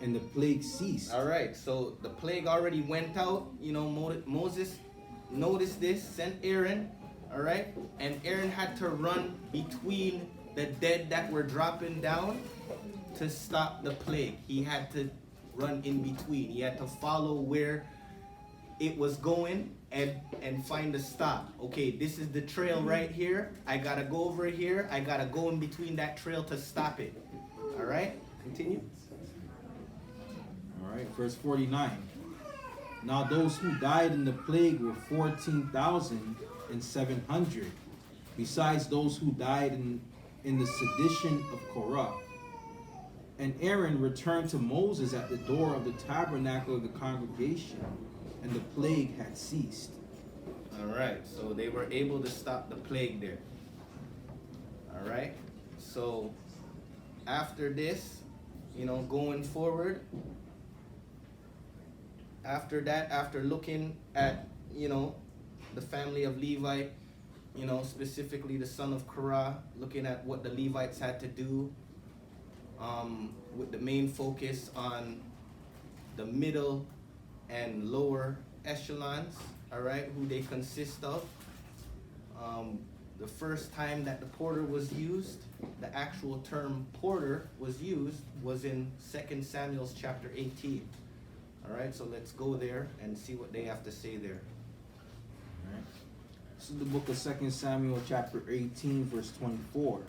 and the plague ceased. All right, so the plague already went out. Moses noticed this, sent Aaron, all right? And Aaron had to run between the dead that were dropping down to stop the plague. He had to run in between. He had to follow where it was going and find a stop. Okay, this is the trail right here. I gotta go over here. I gotta go in between that trail to stop it. All right, continue. All right, verse 49. Now those who died in the plague were 14,700, besides those who died in the sedition of Korah. And Aaron returned to Moses at the door of the tabernacle of the congregation, and the plague had ceased. All right, so they were able to stop the plague there. All right, so after this, going forward, after that, after looking at, the family of Levi, specifically the son of Korah, looking at what the Levites had to do, with the main focus on the middle and lower echelons, all right, who they consist of. The first time that the porter was used, the actual term porter was used, was in 2 Samuel chapter 18. All right, so let's go there and see what they have to say there. All right. This is the book of 2 Samuel chapter 18, verse 24.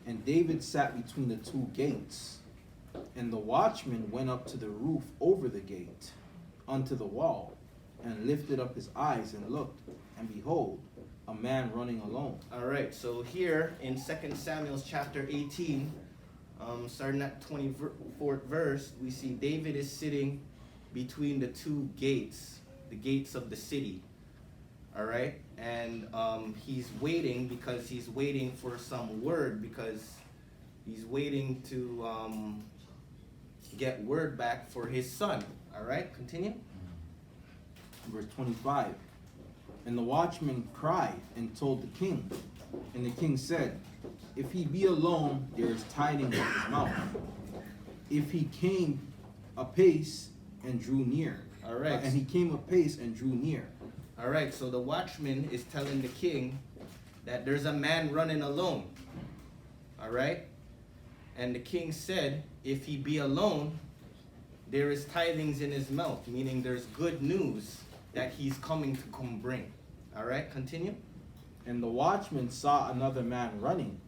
And David sat between the two gates, and the watchman went up to the roof over the gate, unto the wall, and lifted up his eyes and looked, and behold, a man running alone. All right, so here in 2 Samuel chapter 18, starting at 24th verse, we see David is sitting between the two gates, the gates of the city. All right, and he's waiting because he's waiting for some word, because he's waiting to get word back for his son. All right, continue. Verse 25. And the watchman cried and told the king. And the king said, If he be alone, there is tidings of his mouth. If he came apace and drew near. All right. And he came apace and drew near. All right, so the watchman is telling the king that there's a man running alone. All right? And the king said, if he be alone, there is tidings in his mouth, meaning there's good news that he's coming to come bring. All right, continue. And the watchman saw another man running.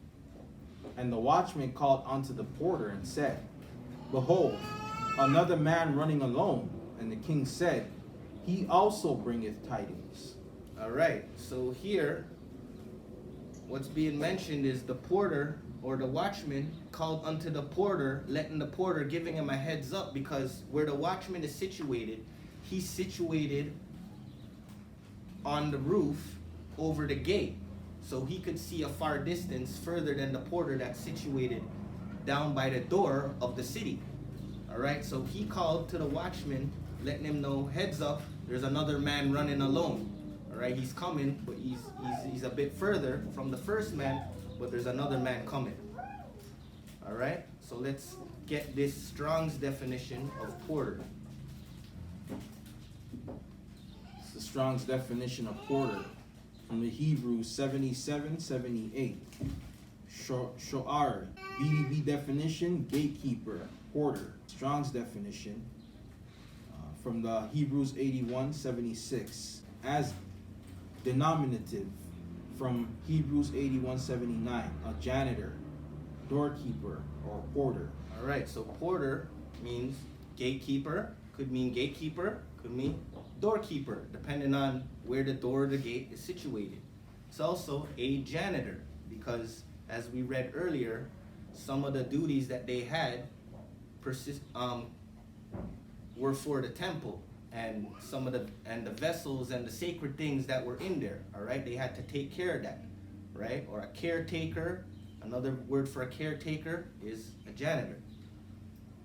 And the watchman called unto the porter and said, Behold, another man running alone. And the king said, He also bringeth tidings. All right, so here, what's being mentioned is the porter or the watchman called unto the porter, letting the porter, giving him a heads up, because where the watchman is situated, he's situated on the roof over the gate. So he could see a far distance further than the porter that's situated down by the door of the city. All right, so he called to the watchman, letting him know, heads up, there's another man running alone. All right, he's coming, but he's a bit further from the first man, but there's another man coming. All right, so let's get this Strong's definition of porter. It's the Strong's definition of porter from the Hebrew 7778. Sho'ar, BDB definition, gatekeeper, porter. Strong's definition from the Hebrews 8176 as denominative from Hebrews 8179, a janitor, doorkeeper, or porter. All right, so porter means gatekeeper, could mean gatekeeper, could mean doorkeeper, depending on where the door of the gate is situated. It's also a janitor, because as we read earlier, some of the duties that they had were for the temple, and some of the vessels and the sacred things that were in there. All right, they had to take care of that, right? Or a caretaker. Another word for a caretaker is a janitor.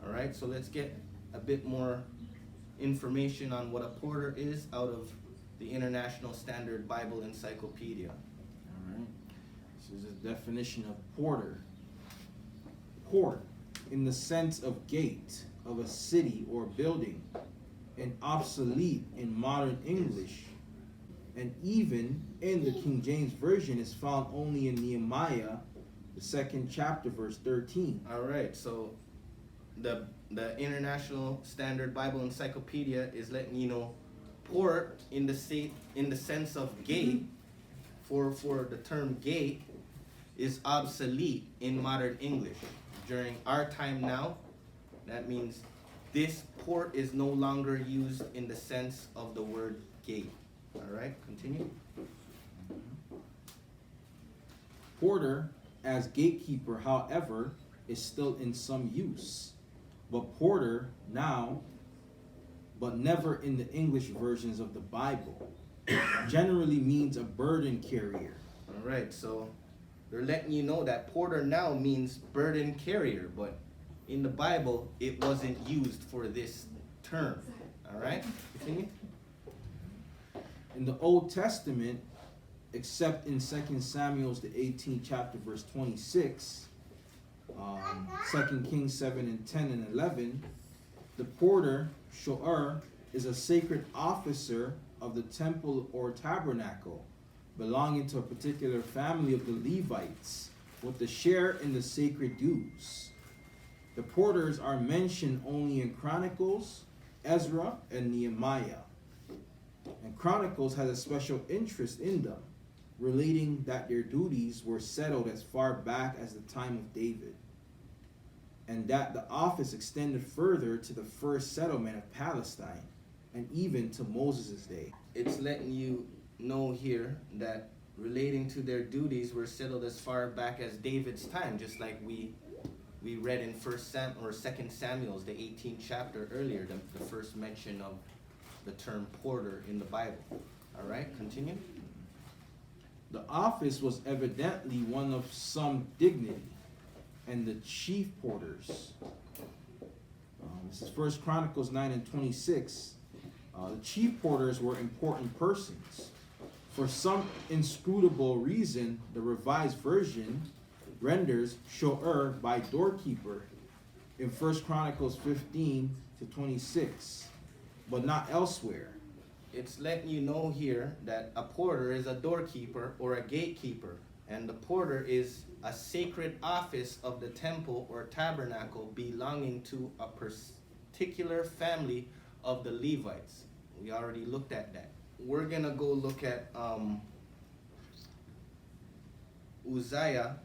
All right, so let's get a bit more information on what a porter is out of the International Standard Bible Encyclopedia. All right, this is a definition of porter. Port, in the sense of gate of a city or building, and obsolete in modern English, and even in the King James Version is found only in Nehemiah, the 2nd chapter, verse 13. All right, so the International Standard Bible Encyclopedia is letting you know port in the sense of gate, for the term gate is obsolete in modern English. During our time now, that means this port is no longer used in the sense of the word gate. All right, continue. Porter as gatekeeper, however, is still in some use. But porter now, but never in the English versions of the Bible, generally means a burden carrier. All right, so they're letting you know that porter now means burden carrier, but in the Bible, it wasn't used for this term. All right, continue. In the Old Testament, except in 2 Samuel, the 18th chapter, verse 26, 2 Kings 7 and 10 and 11, the porter, sho'ar, is a sacred officer of the temple or tabernacle, belonging to a particular family of the Levites, with a share in the sacred dues. The porters are mentioned only in Chronicles, Ezra, and Nehemiah. And Chronicles has a special interest in them, relating that their duties were settled as far back as the time of David, and that the office extended further to the first settlement of Palestine, and even to Moses' day. It's letting you know here that relating to their duties were settled as far back as David's time, just like we read in 2 Samuel, the 18th chapter earlier, the first mention of the term porter in the Bible. All right, continue. The office was evidently one of some dignity, and the chief porters, this is 1 Chronicles 9 and 26, the chief porters were important persons. For some inscrutable reason, the Revised Version renders sho'ar by doorkeeper in 1 Chronicles 15 to 26, but not elsewhere. It's letting you know here that a porter is a doorkeeper or a gatekeeper, and the porter is a sacred office of the temple or tabernacle belonging to a particular family of the Levites. We already looked at that. We're going to go look at Uzziah,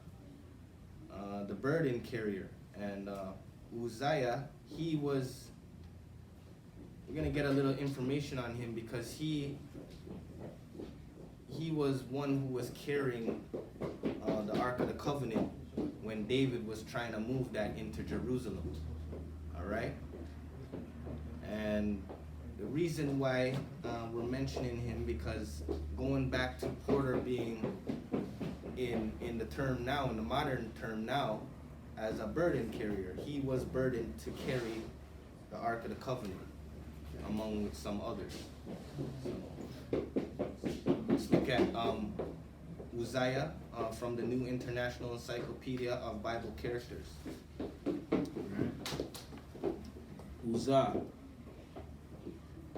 the burden carrier. And Uzziah, we're going to get a little information on him because he was one who was carrying the Ark of the Covenant when David was trying to move that into Jerusalem. All right? And the reason why we're mentioning him, because going back to Porter being in the term now, in the modern term now, as a burden carrier, he was burdened to carry the Ark of the Covenant among some others. So, let's look at Uzziah from the New International Encyclopedia of Bible Characters. Uzziah.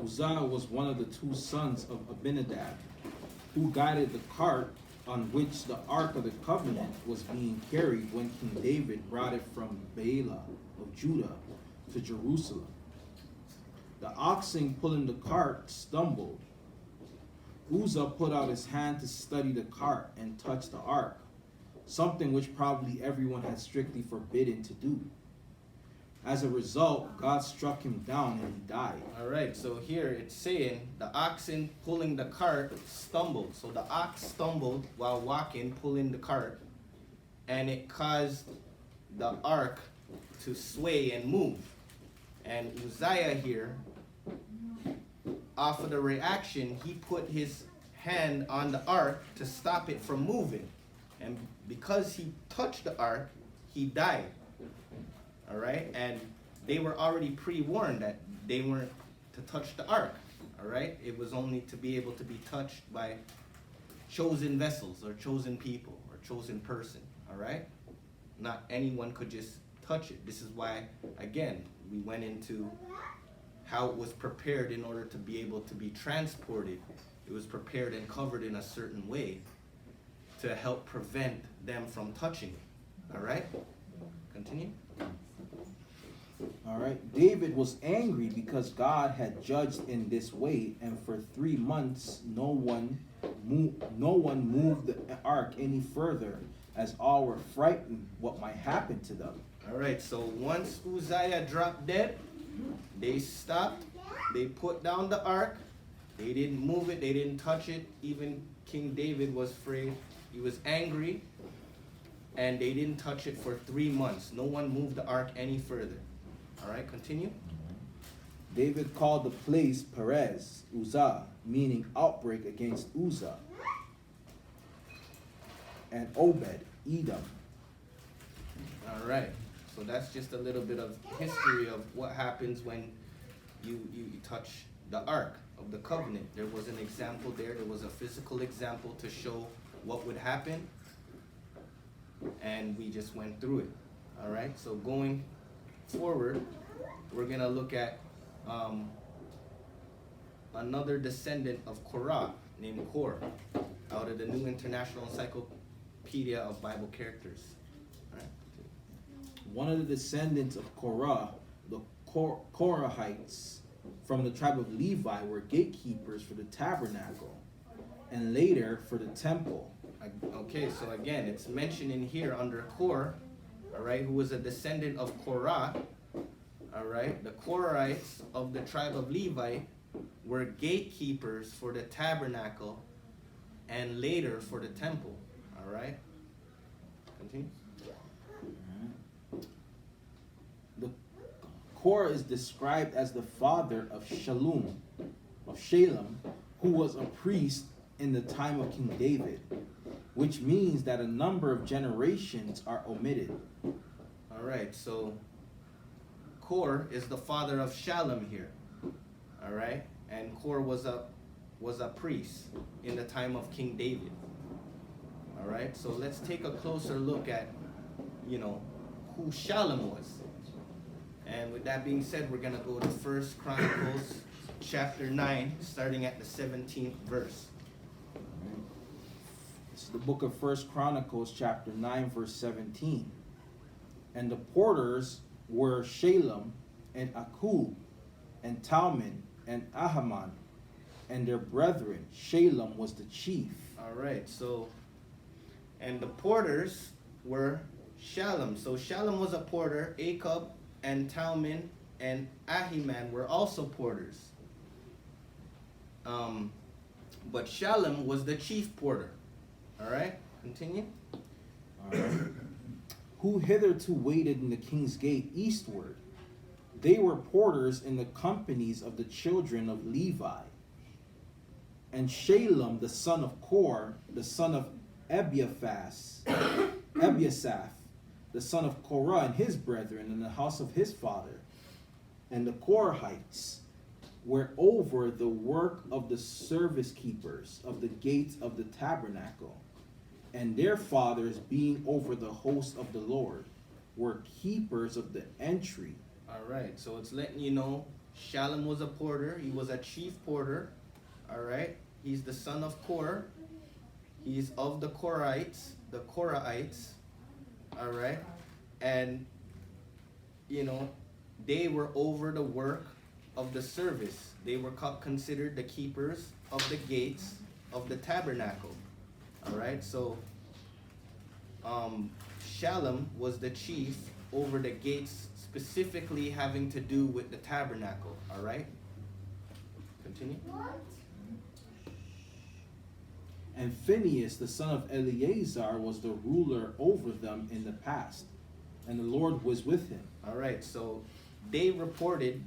Uzziah was one of the two sons of Abinadab, who guided the cart on which the Ark of the Covenant was being carried when King David brought it from Baalah of Judah to Jerusalem. The oxen pulling the cart stumbled. Uzzah put out his hand to study the cart and touch the ark, something which probably everyone had strictly forbidden to do. As a result, God struck him down and he died. All right, so here it's saying the oxen pulling the cart stumbled. So the ox stumbled while walking, pulling the cart, and it caused the ark to sway and move. And Uzziah here, off of the reaction, he put his hand on the ark to stop it from moving. And because he touched the ark, he died. All right, and they were already pre-warned that they weren't to touch the ark. All right, it was only to be able to be touched by chosen vessels or chosen people or chosen person. All right, not anyone could just touch it. This is why, again, we went into how it was prepared in order to be able to be transported. It was prepared and covered in a certain way to help prevent them from touching it. All right, continue. All right. David was angry because God had judged in this way, and for 3 months no one moved the ark any further, as all were frightened what might happen to them. All right. So once Uzziah dropped dead, they stopped. They put down the ark. They didn't move it. They didn't touch it. Even King David was afraid. He was angry, and they didn't touch it for 3 months. No one moved the ark any further. All right, continue. David called the place Perez Uzzah, meaning outbreak against Uzzah, and Obed Edom. All right, so that's just a little bit of history of what happens when you touch the Ark of the Covenant. There was an example there. There was a physical example to show what would happen, and we just went through it. All right, so going forward, we're going to look at another descendant of Korah named Kor out of the New International Encyclopedia of Bible Characters. All right. One of the descendants of Korah, the Korahites from the tribe of Levi, were gatekeepers for the tabernacle and later for the temple. Okay, so again, it's mentioned in here under Kor, all right, who was a descendant of Korah. All right, the Korahites of the tribe of Levi were gatekeepers for the tabernacle and later for the temple. All right, continue. The Korah is described as the father of Shalom, who was a priest in the time of King David, which means that a number of generations are omitted. All right, so Kor is the father of Shalom here. All right, and Kor was a priest in the time of King David. All right, so let's take a closer look at, who Shalom was. And with that being said, we're going to go to 1 Chronicles chapter 9, starting at the 17th verse. It's the book of 1 Chronicles chapter 9 verse 17. And the porters were Shalem and Akub and Talman and Ahaman and their brethren. Shalem was the chief. All right, so, and the porters were Shalem. So Shalem was a porter. Akub and Talman and Ahiman were also porters. But Shalem was the chief porter. All right, continue. All right. Who hitherto waited in the king's gate eastward. They were porters in the companies of the children of Levi. And Shalem, the son of Kor, the son of Ebiasaph, the son of Korah and his brethren in the house of his father, and the Korahites were over the work of the service keepers of the gates of the tabernacle, and their fathers being over the host of the Lord were keepers of the entry. All right, so it's letting you know Shalem was a porter. He was a chief porter. All right, he's the son of Kor. He's of the Korahites. All right, and you know they were over the work of the service. They were considered the keepers of the gates of the tabernacle. All right, so Shalem was the chief over the gates, specifically having to do with the tabernacle. All right, continue. And Phinehas, the son of Eleazar, was the ruler over them in the past, and the Lord was with him. All right, so they reported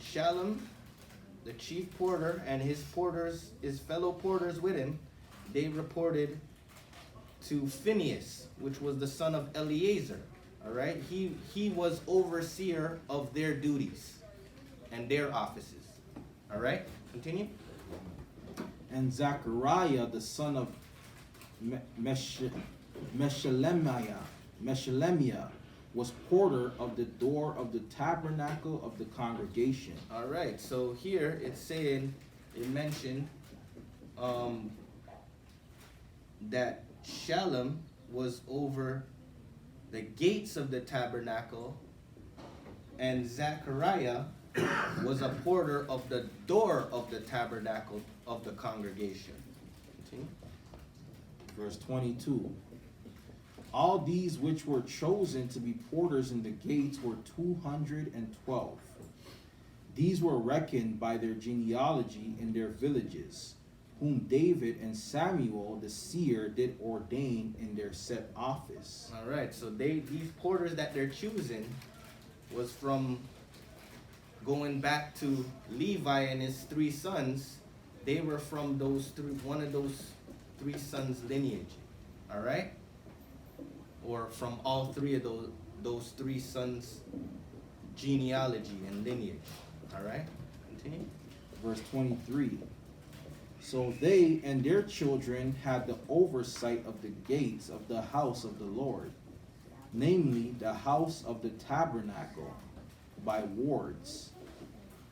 Shalem, the chief porter, and his fellow porters with him. They reported to Phinehas, which was the son of Eleazar. All right, he was overseer of their duties and their offices. All right, continue. And Zechariah, the son of Meshelemiah, was porter of the door of the tabernacle of the congregation. All right, so here it's saying, it mentioned that Shalem was over the gates of the tabernacle, and Zechariah was a porter of the door of the tabernacle of the congregation. Continue. Verse 22. All these which were chosen to be porters in the gates were 212. These were reckoned by their genealogy in their villages, whom David and Samuel the seer did ordain in their set office. All right, so these porters that they're choosing was from going back to Levi and his three sons. They were from one of those three sons' lineage. All right, or from all three of those three sons' genealogy and lineage. All right, continue. Verse 23. So they and their children had the oversight of the gates of the house of the Lord, namely the house of the tabernacle, by wards.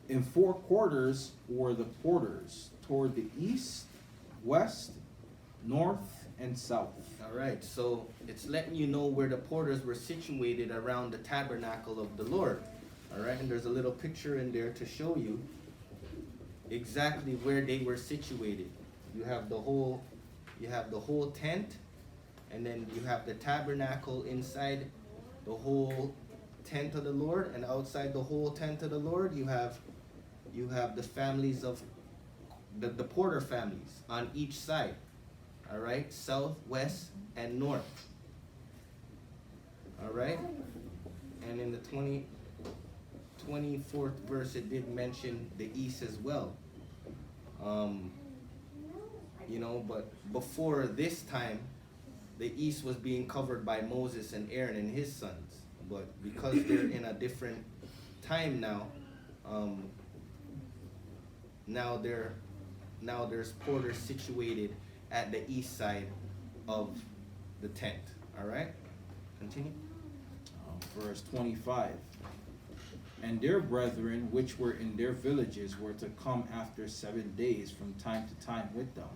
In 4 quarters were the porters, toward the east, west, north, and south. All right, so it's letting you know where the porters were situated around the tabernacle of the Lord. All right, and there's a little picture in there to show you exactly where they were situated. You have the whole tent, and then you have the tabernacle inside the whole tent of the Lord, and outside the whole tent of the Lord you have the families of the porter families on each side. All right, south, west, and north. All right, and in the 24th verse it did mention the east as well. But before this time, the east was being covered by Moses and Aaron and his sons. But because they're in a different time now, now there's porters situated at the east side of the tent. All right, continue. Verse 25. And their brethren which were in their villages were to come after 7 days from time to time with them.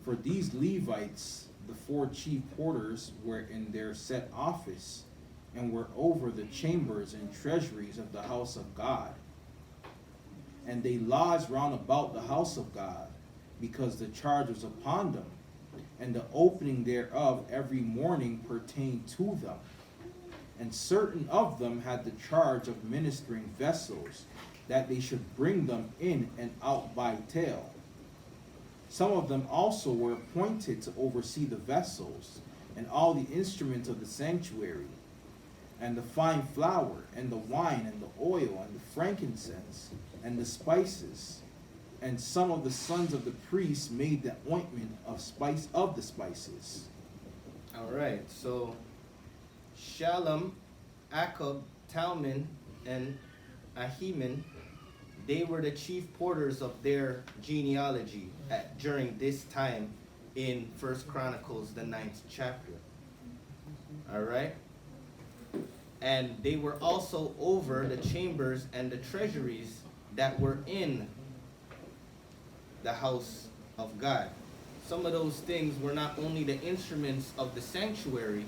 For these Levites, the 4 chief porters, were in their set office, and were over the chambers and treasuries of the house of God. And they lodged round about the house of God, because the charge was upon them, and the opening thereof every morning pertained to them. And certain of them had the charge of ministering vessels, that they should bring them in and out by tale. Some of them also were appointed to oversee the vessels, and all the instruments of the sanctuary, and the fine flour, and the wine, and the oil, and the frankincense, and the spices. And some of the sons of the priests made the ointment of the spices. All right, so Shalom, Akub, Talman, and Ahiman, they were the chief porters of their genealogy during this time in 1 Chronicles, the 9th chapter. All right? And they were also over the chambers and the treasuries that were in the house of God. Some of those things were not only the instruments of the sanctuary,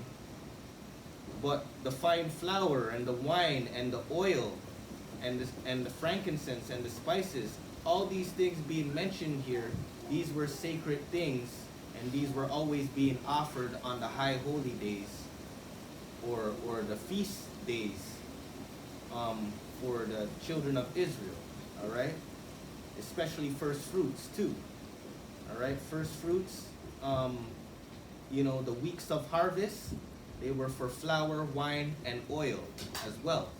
but the fine flour and the wine and the oil and the frankincense and the spices. All these things being mentioned here, these were sacred things, and these were always being offered on the high holy days or the feast days for the children of Israel. All right, especially first fruits too. All right, first fruits. The weeks of harvest, they were for flour, wine, and oil as well.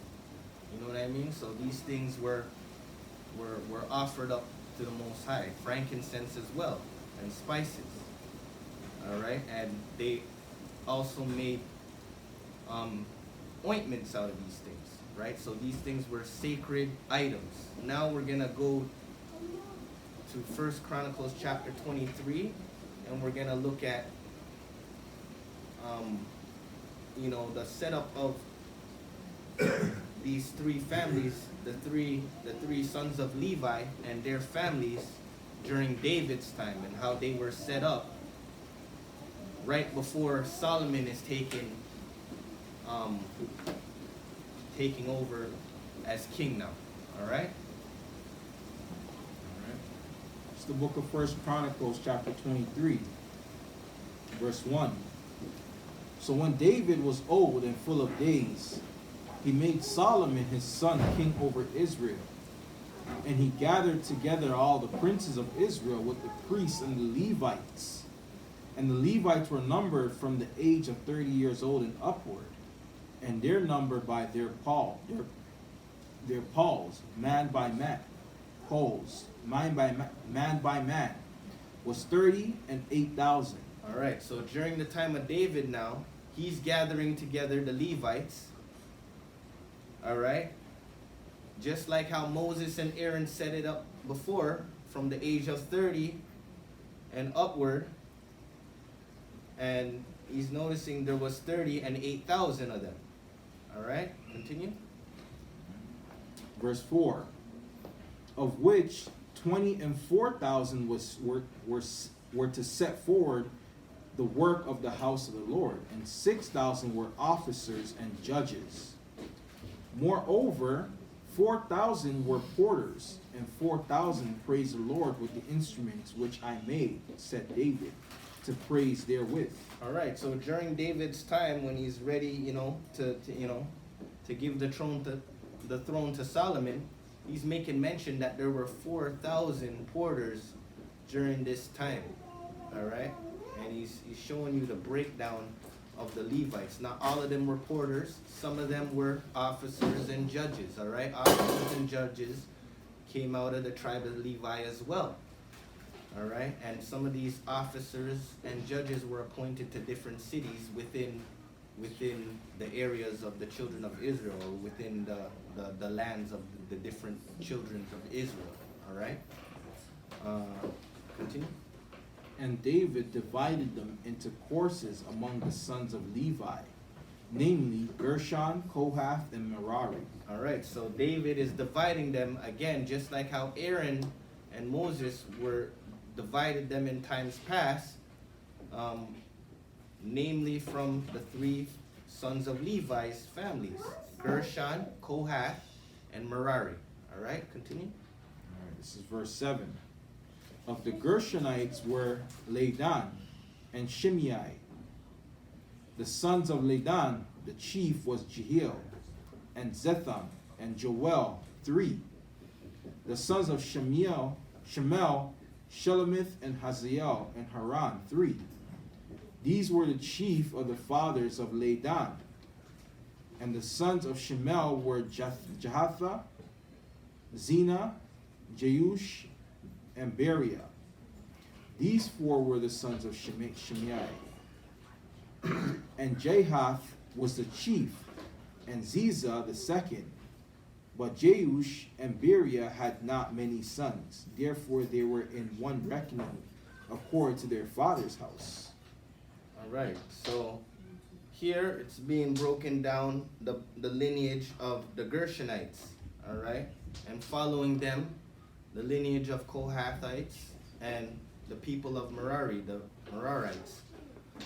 You know what I mean? So these things were offered up to the Most High. Frankincense as well, and spices. All right, and they also made ointments out of these things. Right, so these things were sacred items. Now we're gonna go to 1 Chronicles chapter 23, and we're gonna look at the setup of these 3 families, the three sons of Levi and their families during David's time, and how they were set up right before Solomon is taking over as king now. All right? It's the book of 1 Chronicles chapter 23, verse 1. So when David was old and full of days, he made Solomon his son king over Israel. And he gathered together all the princes of Israel with the priests and the Levites. And the Levites were numbered from the age of 30 years old and upward. And their number by their pauls, man by man, man by man, was 30 and 8,000. All right, so during the time of David now, he's gathering together the Levites. All right, just like how Moses and Aaron set it up before, from the age of 30 and upward. And he's noticing there was 30 and 8,000 of them. All right, continue. Verse 4, of which 20 and 4,000 were to set forward the work of the house of the Lord, and 6,000 were officers and judges. Moreover, 4,000 were porters, and 4,000 praised the Lord with the instruments which I made, said David, to praise therewith. All right, so during David's time, when he's ready, to give the throne to Solomon, he's making mention that there were 4,000 porters during this time. All right, and he's showing you the breakdown of the Levites. Not all of them were porters. Some of them were officers and judges. All right, officers and judges came out of the tribe of Levi as well. All right, and some of these officers and judges were appointed to different cities within the areas of the children of Israel, or within the lands of the different children of Israel. All right, continue. And David divided them into courses among the sons of Levi, namely Gershon, Kohath, and Murari. All right, so David is dividing them again, just like how Aaron and Moses were divided them in times past, namely from the three sons of Levi's families, Gershon, Kohath, and Murari. All right, continue. All right, this is verse 7. Of the Gershonites were Ladan and Shimei. The sons of Ladan, the chief was Jehiel, and Zetham, and Joel, 3. The sons of Shemel, Shelomith, and Haziel, and Haran, 3. These were the chief of the fathers of Ladan. And the sons of Shemel were Jahatha, Zena, Jeush, and Beriah. These 4 were the sons of Shimei. And Jahath was the chief, and Ziza the second. But Jeush and Beriah had not many sons. Therefore they were in one reckoning, according to their father's house. All right, so here it's being broken down, the lineage of the Gershonites, all right? And following them, the lineage of Kohathites and the people of Murari, the Murarites.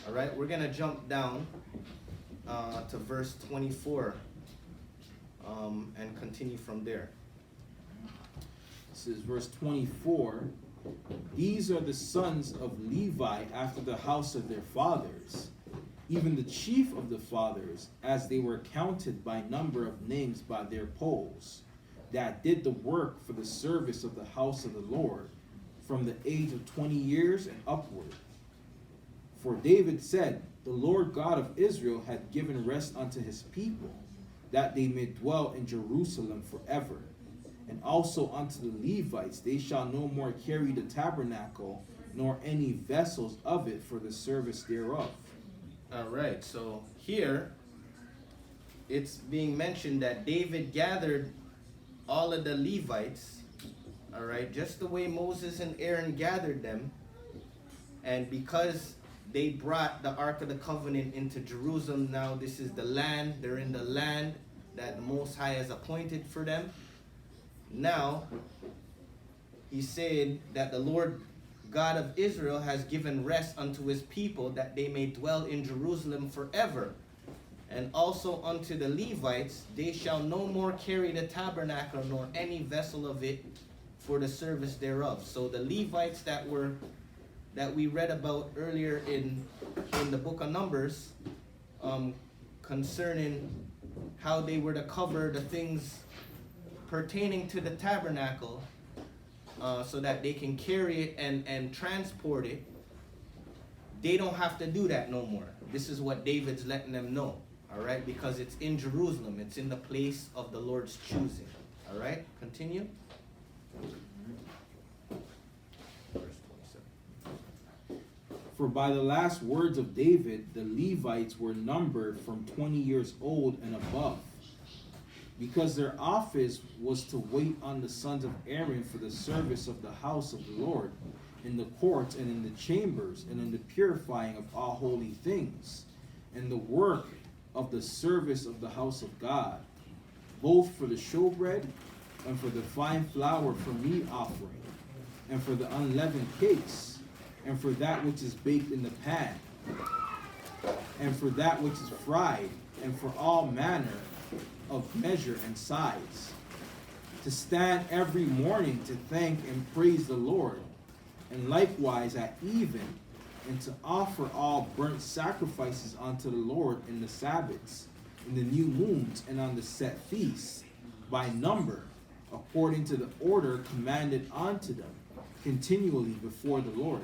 All right, we're going to jump down to verse 24 and continue from there. This is verse 24. These are the sons of Levi after the house of their fathers, even the chief of the fathers, as they were counted by number of names by their polls, that did the work for the service of the house of the Lord, from the age of 20 years and upward. For David said, the Lord God of Israel had given rest unto his people, that they may dwell in Jerusalem forever. And also unto the Levites, they shall no more carry the tabernacle, nor any vessels of it for the service thereof. All right, so here it's being mentioned that David gathered all of the Levites, all right, just the way Moses and Aaron gathered them. And because they brought the Ark of the Covenant into Jerusalem, now this is the land, they're in the land that the Most High has appointed for them. Now, he said that the Lord God of Israel has given rest unto his people, that they may dwell in Jerusalem forever. And also unto the Levites, they shall no more carry the tabernacle, nor any vessel of it for the service thereof. So the Levites that we read about earlier in the book of Numbers, concerning how they were to cover the things pertaining to the tabernacle, so that they can carry it and transport it, they don't have to do that no more. This is what David's letting them know, all right? Because it's in Jerusalem. It's in the place of the Lord's choosing, all right? Continue. Verse 27. For by the last words of David, the Levites were numbered from 20 years old and above, because their office was to wait on the sons of Aaron for the service of the house of the Lord, in the courts and in the chambers, and in the purifying of all holy things, and the work of the service of the house of God, both for the showbread, and for the fine flour for meat offering, and for the unleavened cakes, and for that which is baked in the pan, and for that which is fried, and for all manner of measure and size, to stand every morning to thank and praise the Lord, and likewise at even, and to offer all burnt sacrifices unto the Lord in the Sabbaths, in the new moons, and on the set feasts, by number, according to the order commanded unto them, continually before the Lord.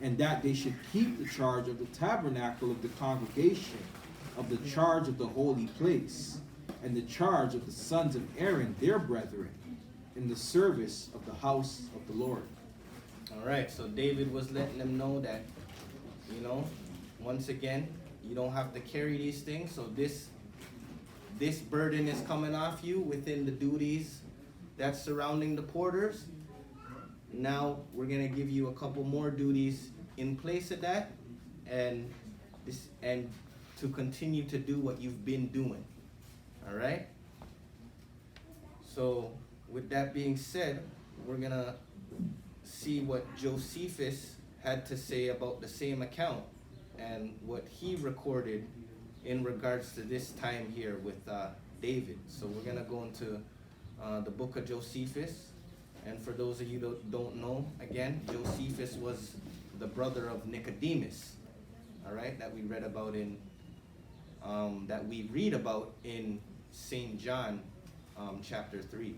And that they should keep the charge of the tabernacle of the congregation, of the charge of the holy place, and the charge of the sons of Aaron, their brethren, in the service of the house of the Lord. All right, so David was letting them know that, once again, you don't have to carry these things. So this burden is coming off you within the duties that's surrounding the porters. Now we're going to give you a couple more duties in place of that, and to continue to do what you've been doing. All right? So with that being said, we're going to see what Josephus had to say about the same account and what he recorded in regards to this time here with David. So we're going to go into the book of Josephus. And for those of you who don't know, again, Josephus was the brother of Nicodemus, all right, that we read about in St. John chapter 3,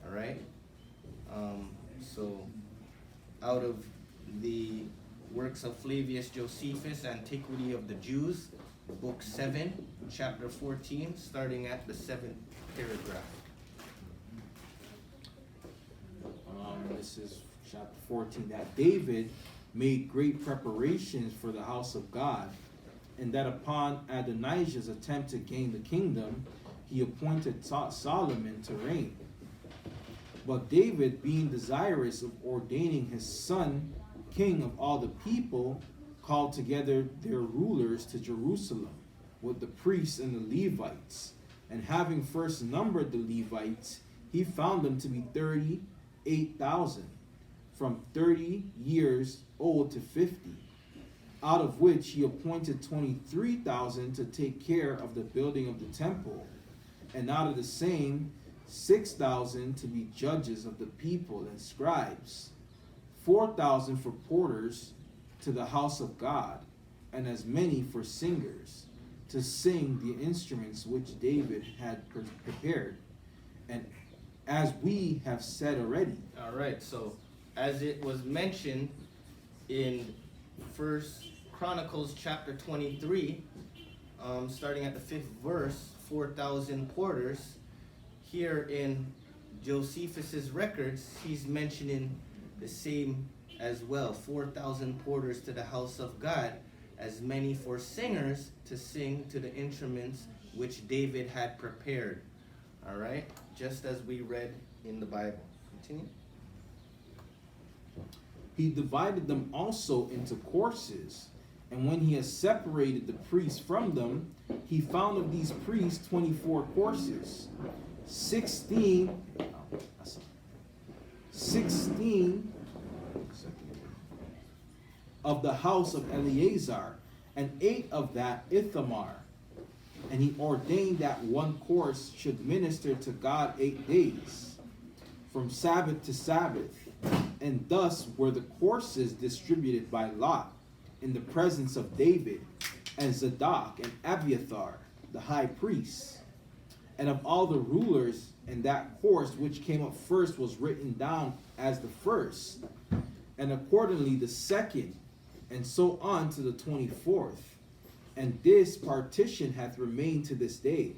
all right? So out of the works of Flavius Josephus, Antiquity of the Jews, book 7, chapter 14, starting at the 7th paragraph. This is chapter 14, that David made great preparations for the house of God, and that upon Adonijah's attempt to gain the kingdom, he appointed Solomon to reign. But David, being desirous of ordaining his son king of all the people, called together their rulers to Jerusalem with the priests and the Levites. And having first numbered the Levites, he found them to be 38,000, from 30 years old to 50, out of which he appointed 23,000 to take care of the building of the temple, and out of the same 6,000 to be judges of the people and scribes, 4,000 for porters to the house of God, and as many for singers, to sing the instruments which David had prepared, and as we have said already. All right, so as it was mentioned in First Chronicles chapter 23, starting at the 5th verse, 4,000 porters. Here in Josephus's records, he's mentioning the same as well, 4,000 porters to the house of God, as many for singers to sing to the instruments which David had prepared. All right, just as we read in the Bible. Continue. He divided them also into courses, and when he had separated the priests from them, he found of these priests 24 courses, 16 of the house of Eleazar, and 8 of that Ithamar. And he ordained that one course should minister to God 8 days, from Sabbath to Sabbath. And thus were the courses distributed by lot in the presence of David and Zadok and Abiathar, the high priests. And of all the rulers, and that course which came up first was written down as the first, and accordingly the second, and so on to the 24th. And this partition hath remained to this day.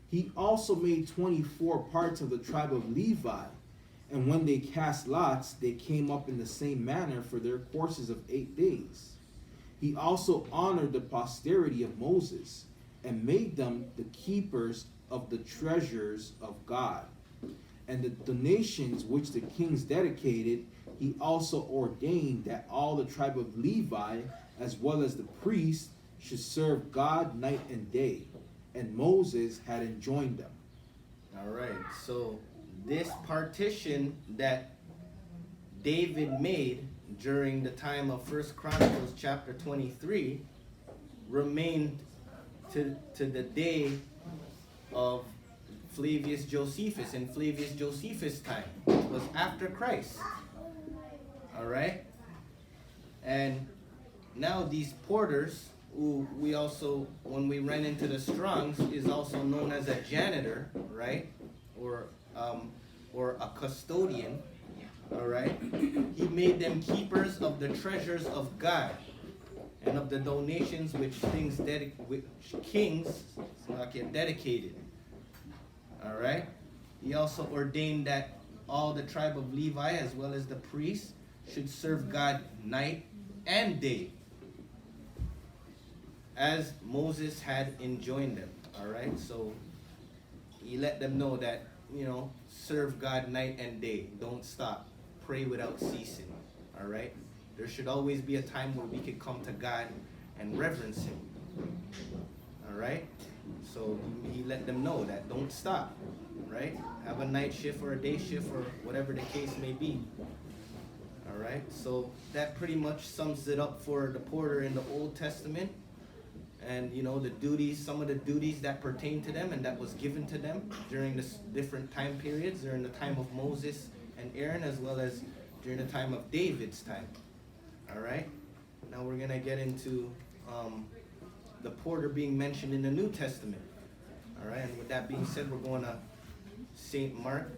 He also made 24 parts of the tribe of Levi, and when they cast lots, they came up in the same manner for their courses of 8 days. He also honored the posterity of Moses, and made them the keepers of the treasures of God. And the donations which the kings dedicated, he also ordained that all the tribe of Levi, as well as the priests, should serve God night and day. And Moses had enjoined them. All right, so this partition that David made during the time of First Chronicles chapter 23 remained to the day of Flavius Josephus. In Flavius Josephus' time, it was after Christ. All right, and now these porters, who we also, when we ran into the Strongs, is also known as a janitor, right, or a custodian. All right, he made them keepers of the treasures of God and of the donations which kings dedicated. All right, he also ordained that all the tribe of Levi, as well as the priests, should serve God night and day, as Moses had enjoined them. All right, so he let them know that, serve God night and day. Don't stop. Pray without ceasing. All right, there should always be a time where we could come to God and reverence Him. All right, so he let them know that don't stop. Right, have a night shift or a day shift or whatever the case may be. All right, so that pretty much sums it up for the porter in the Old Testament. And you know, the duties, some of the duties that pertain to them and that was given to them during the different time periods, during the time of Moses and Aaron, as well as during the time of David's time. All right, now we're gonna get into the porter being mentioned in the New Testament. All right, and with that being said, we're going to St. Mark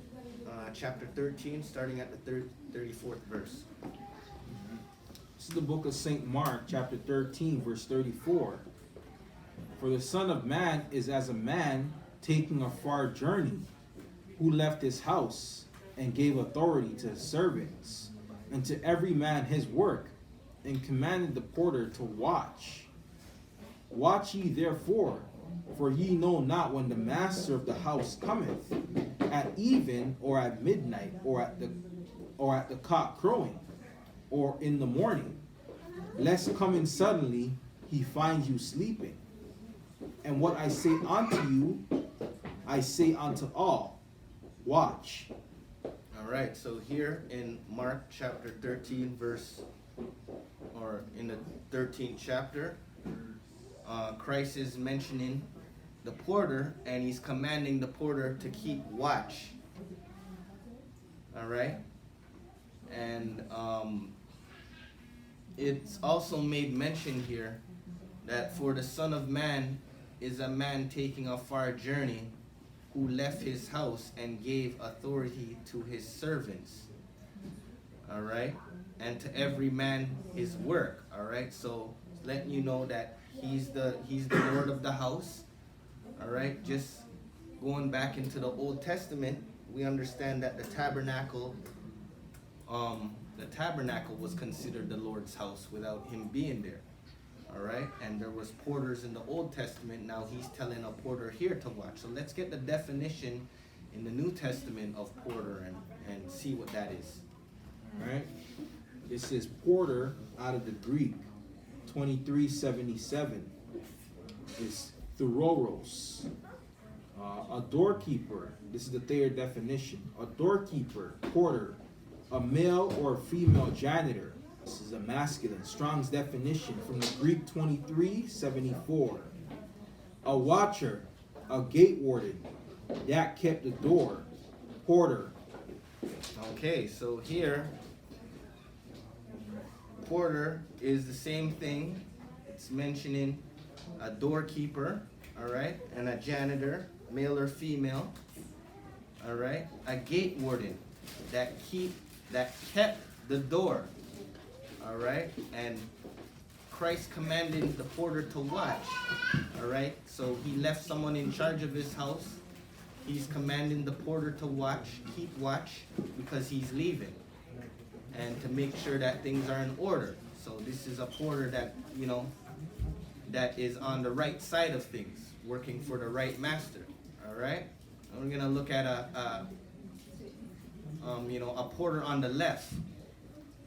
chapter 13, starting at the 34th verse. This is the book of St. Mark, chapter 13, verse 34. For the Son of Man is as a man taking a far journey, who left his house and gave authority to his servants, and to every man his work, and commanded the porter to watch. Watch ye therefore, for ye know not when the master of the house cometh, at even, or at midnight, or at the cock crowing, or in the morning, lest coming suddenly he find you sleeping. And what I say unto you, I say unto all, watch. All right, so here in Mark chapter 13, or in the 13th chapter, Christ is mentioning the porter, and he's commanding the porter to keep watch. All right, and it's also made mention here that for the Son of Man is a man taking a far journey, who left his house and gave authority to his servants. All right, and to every man his work. All right, so letting you know that he's the Lord of the house. All right, just going back into the Old Testament, we understand that the tabernacle was considered the Lord's house without him being there. All right, and there was porters in the Old Testament. Now he's telling a porter here to watch. So let's get the definition in the New Testament of porter and see what that is. All right, it says porter out of the Greek 2377 is thuroros. A doorkeeper, this is the third definition. A doorkeeper, porter, a male or female janitor. This is a masculine. Strong's definition from the Greek 2374. A watcher, a gate warden, that kept the door. Porter. Okay, so here, porter is the same thing. It's mentioning a doorkeeper, all right, and a janitor, male or female, all right, a gate warden that kept the door, all right, and Christ commanded the porter to watch, all right, so he left someone in charge of his house. He's commanding the porter to watch, keep watch, because he's leaving, and to make sure that things are in order. So this is a porter that, you know, that is on the right side of things, working for the right master, all right? And we're gonna look at a porter on the left,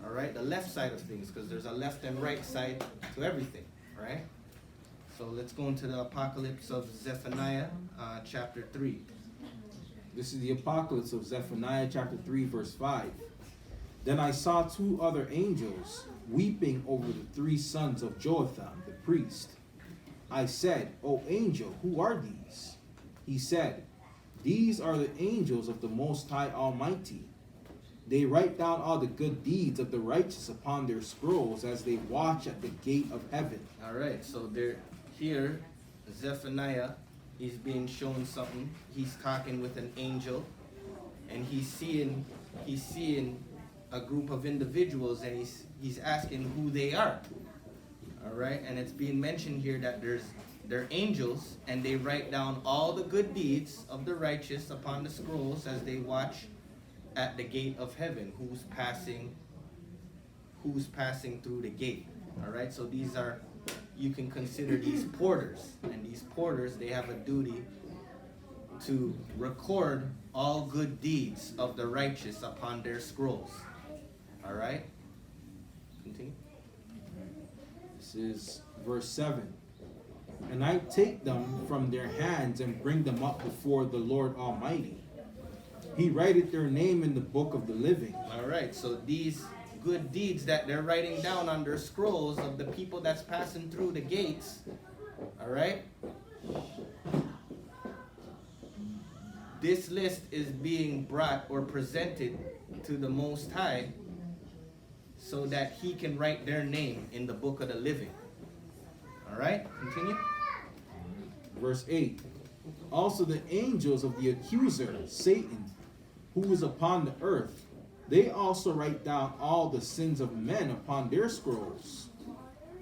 all right, the left side of things, because there's a left and right side to everything, right? So let's go into the Apocalypse of Zephaniah, chapter 3. This is the Apocalypse of Zephaniah chapter 3 verse 5. Then I saw two other angels weeping over the three sons of Jotham the priest. I said, O angel, who are these? He said, These are the angels of the Most High Almighty. They write down all the good deeds of the righteous upon their scrolls as they watch at the gate of heaven. All right, so here, Zephaniah is being shown something. He's talking with an angel, and he's seeing a group of individuals, and he's asking who they are. All right, and it's being mentioned here that they're angels, and they write down all the good deeds of the righteous upon the scrolls as they watch at the gate of heaven. Who's passing through the gate? All right, so these are, you can consider these porters, and these porters, they have a duty to record all good deeds of the righteous upon their scrolls. All right, continue. This is verse 7. And I take them from their hands and bring them up before the Lord Almighty. He writeth their name in the book of the living. All right, so these good deeds that they're writing down on their scrolls of the people that's passing through the gates, all right? This list is being brought or presented to the Most High so that he can write their name in the book of the living. All right, continue. Verse 8. Also the angels of the accuser, Satan, who is upon the earth, they also write down all the sins of men upon their scrolls.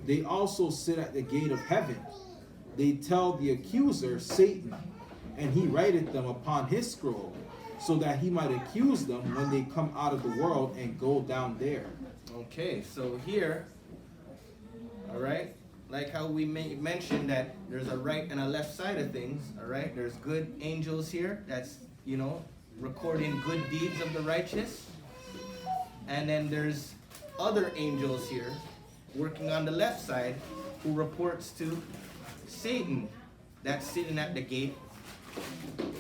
They also sit at the gate of heaven. They tell the accuser, Satan, and he writeth them upon his scroll, so that he might accuse them when they come out of the world and go down there. Okay, so here, all right, like how we mentioned that there's a right and a left side of things, all right? There's good angels here that's, recording good deeds of the righteous. And then there's other angels here working on the left side who reports to Satan that's sitting at the gate,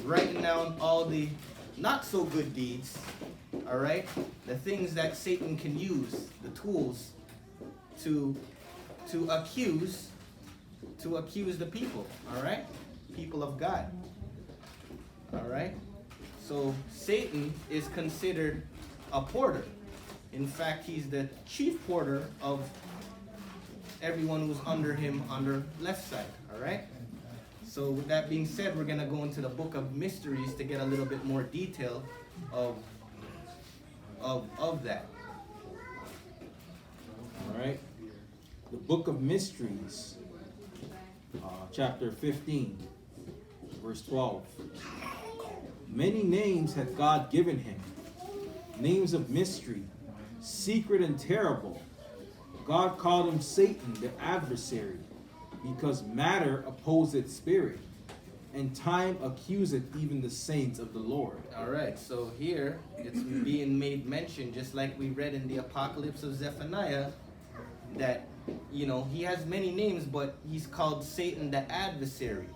writing down all the not so good deeds, all right? The things that Satan can use, the tools to accuse the people, all right? People of God, all right? So Satan is considered a porter. In fact, he's the chief porter of everyone who's under him on the left side, all right? So with that being said, we're going to go into the book of mysteries to get a little bit more detail of that. All right. The book of mysteries, chapter 15, verse 12. Many names had God given him, names of mystery, secret and terrible. God called him Satan, the adversary, because matter opposeth spirit, and time accuseth even the saints of the Lord. All right, so here it's being made mention, just like we read in the Apocalypse of Zephaniah, that, he has many names, but he's called Satan the adversary,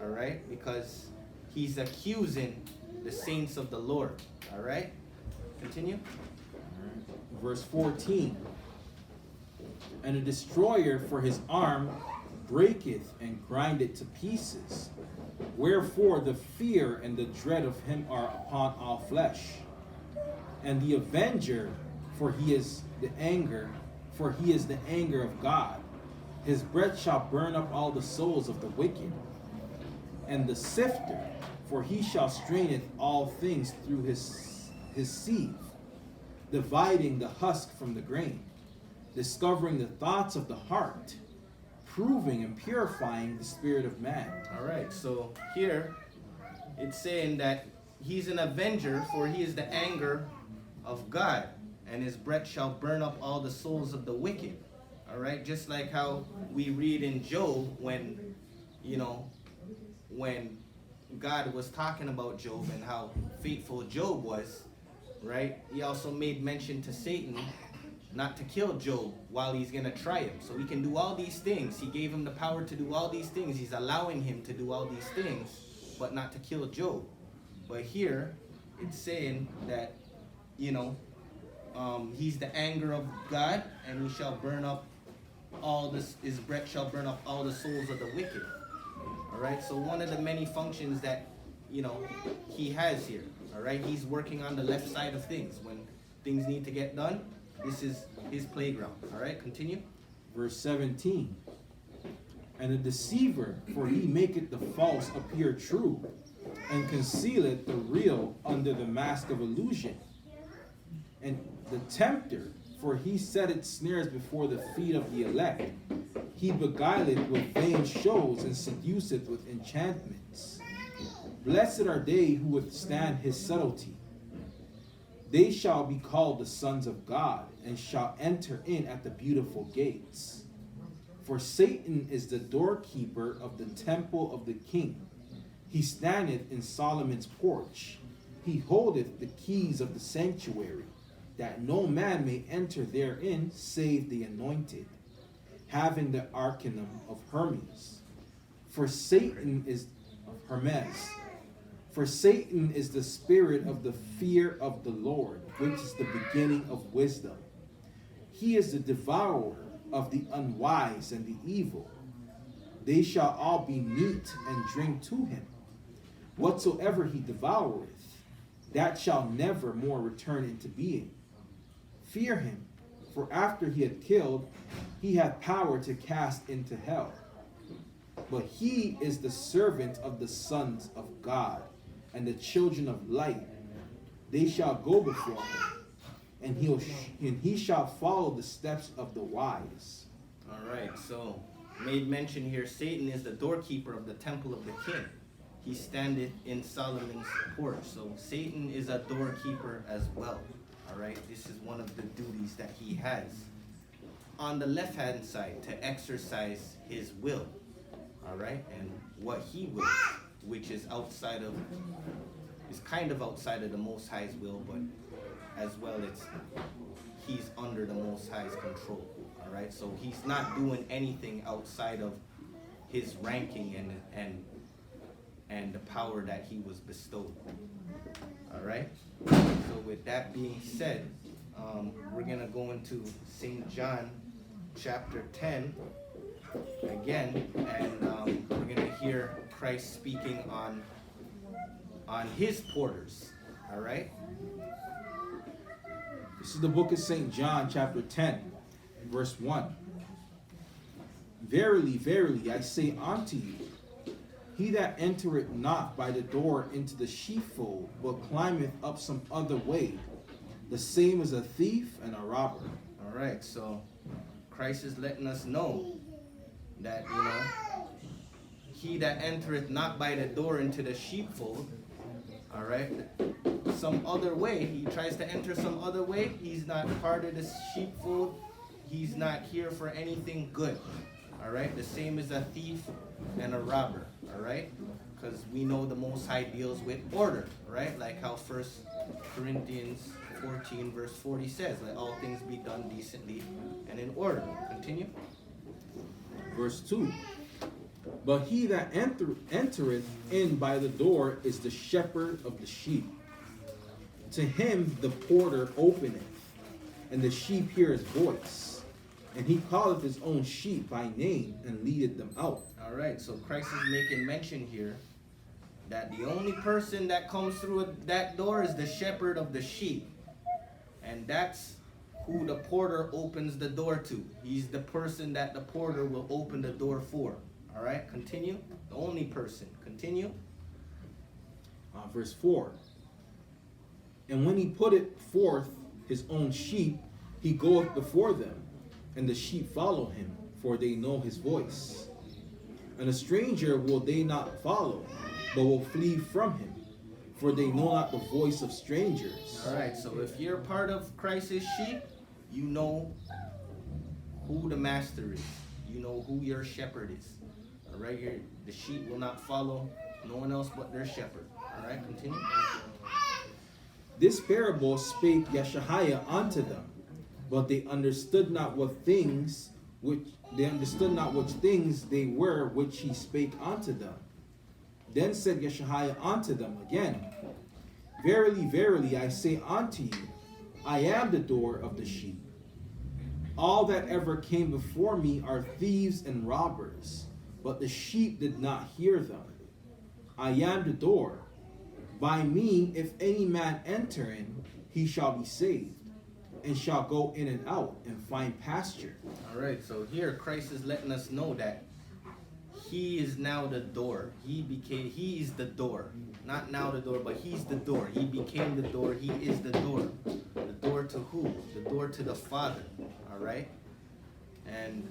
all right, because he's accusing the saints of the Lord, all right? Continue. Verse 14. And a destroyer for his arm breaketh and grindeth to pieces. Wherefore the fear and the dread of him are upon all flesh. And the avenger, for he is the anger of God. His breath shall burn up all the souls of the wicked. And the sifter, for he shall straineth all things through his sieve, dividing the husk from the grain, discovering the thoughts of the heart, proving and purifying the spirit of man. All right, so here it's saying that he's an avenger, for he is the anger of God, and his breath shall burn up all the souls of the wicked. All right, just like how we read in Job when, when God was talking about Job and how faithful Job was, right? He also made mention to Satan not to kill Job while he's going to try him. So he can do all these things. He gave him the power to do all these things. He's allowing him to do all these things, but not to kill Job. But here, it's saying that, he's the anger of God, and he shall burn up his breath shall burn up all the souls of the wicked. All right, so one of the many functions that, he has here, all right, he's working on the left side of things. When things need to get done, this is his playground. All right, continue. Verse 17. And a deceiver, for he maketh the false appear true, and concealeth the real under the mask of illusion. And the tempter, for he setteth snares before the feet of the elect. He beguileth with vain shows, and seduceth with enchantments. Blessed are they who withstand his subtlety. They shall be called the sons of God, and shall enter in at the beautiful gates. For Satan is the doorkeeper of the temple of the king. He standeth in Solomon's porch. He holdeth the keys of the sanctuary, that no man may enter therein save the anointed, having the arcanum of Hermes. For Satan is of Hermes. For Satan is the spirit of the fear of the Lord, which is the beginning of wisdom. He is the devourer of the unwise and the evil. They shall all be meat and drink to him. Whatsoever he devoureth, that shall never more return into being. Fear him, for after he hath killed, he hath power to cast into hell. But he is the servant of the sons of God and the children of light. They shall go before him, and he shall follow the steps of the wise. All right, so made mention here, Satan is the doorkeeper of the temple of the king. He standeth in Solomon's porch. So Satan is a doorkeeper as well. All right, this is one of the duties that he has. On the left-hand side, to exercise his will. All right, and what he wills, which is kind of outside of the Most High's will, but as well he's under the Most High's control. All right, so he's not doing anything outside of his ranking and the power that he was bestowed. All right, so with that being said, we're gonna go into St. John chapter 10 again, and we're gonna hear Christ speaking on his porters. All right. This is the book of St. John, chapter 10, verse 1. Verily, verily, I say unto you, he that entereth not by the door into the sheepfold, but climbeth up some other way, the same is a thief and a robber. All right, so Christ is letting us know that, he that entereth not by the door into the sheepfold, all right, some other way, he tries to enter some other way, he's not part of the sheepfold, he's not here for anything good. All right, the same as a thief and a robber. All right, because we know the Most High deals with order, right? Like how 1 Corinthians 14 verse 40 says, let all things be done decently and in order. Continue. Verse 2. But he that entereth in by the door is the shepherd of the sheep. To him the porter openeth, and the sheep hear his voice. And he calleth his own sheep by name and leadeth them out. All right, so Christ is making mention here that the only person that comes through that door is the shepherd of the sheep. And that's who the porter opens the door to. He's the person that the porter will open the door for. All right, continue. The only person. Continue. Verse 4. And when he putteth forth his own sheep, he goeth before them, and the sheep follow him, for they know his voice. And a stranger will they not follow, but will flee from him, for they know not the voice of strangers. All right, so if you're part of Christ's sheep, you know who the master is. You know who your shepherd is. All right, the sheep will not follow no one else but their shepherd. All right, continue. This parable spake Zephaniah unto them, but they understood not what things they were which he spake unto them. Then said Zephaniah unto them again, Verily, verily, I say unto you, I am the door of the sheep. All that ever came before me are thieves and robbers, but the sheep did not hear them. I am the door. By me, if any man enter in, he shall be saved, and shall go in and out and find pasture. All right, so here Christ is letting us know that he is now the door. He is the door. Not now the door, but he's the door. He became the door. He is the door. The door to who? The door to the Father. All right? And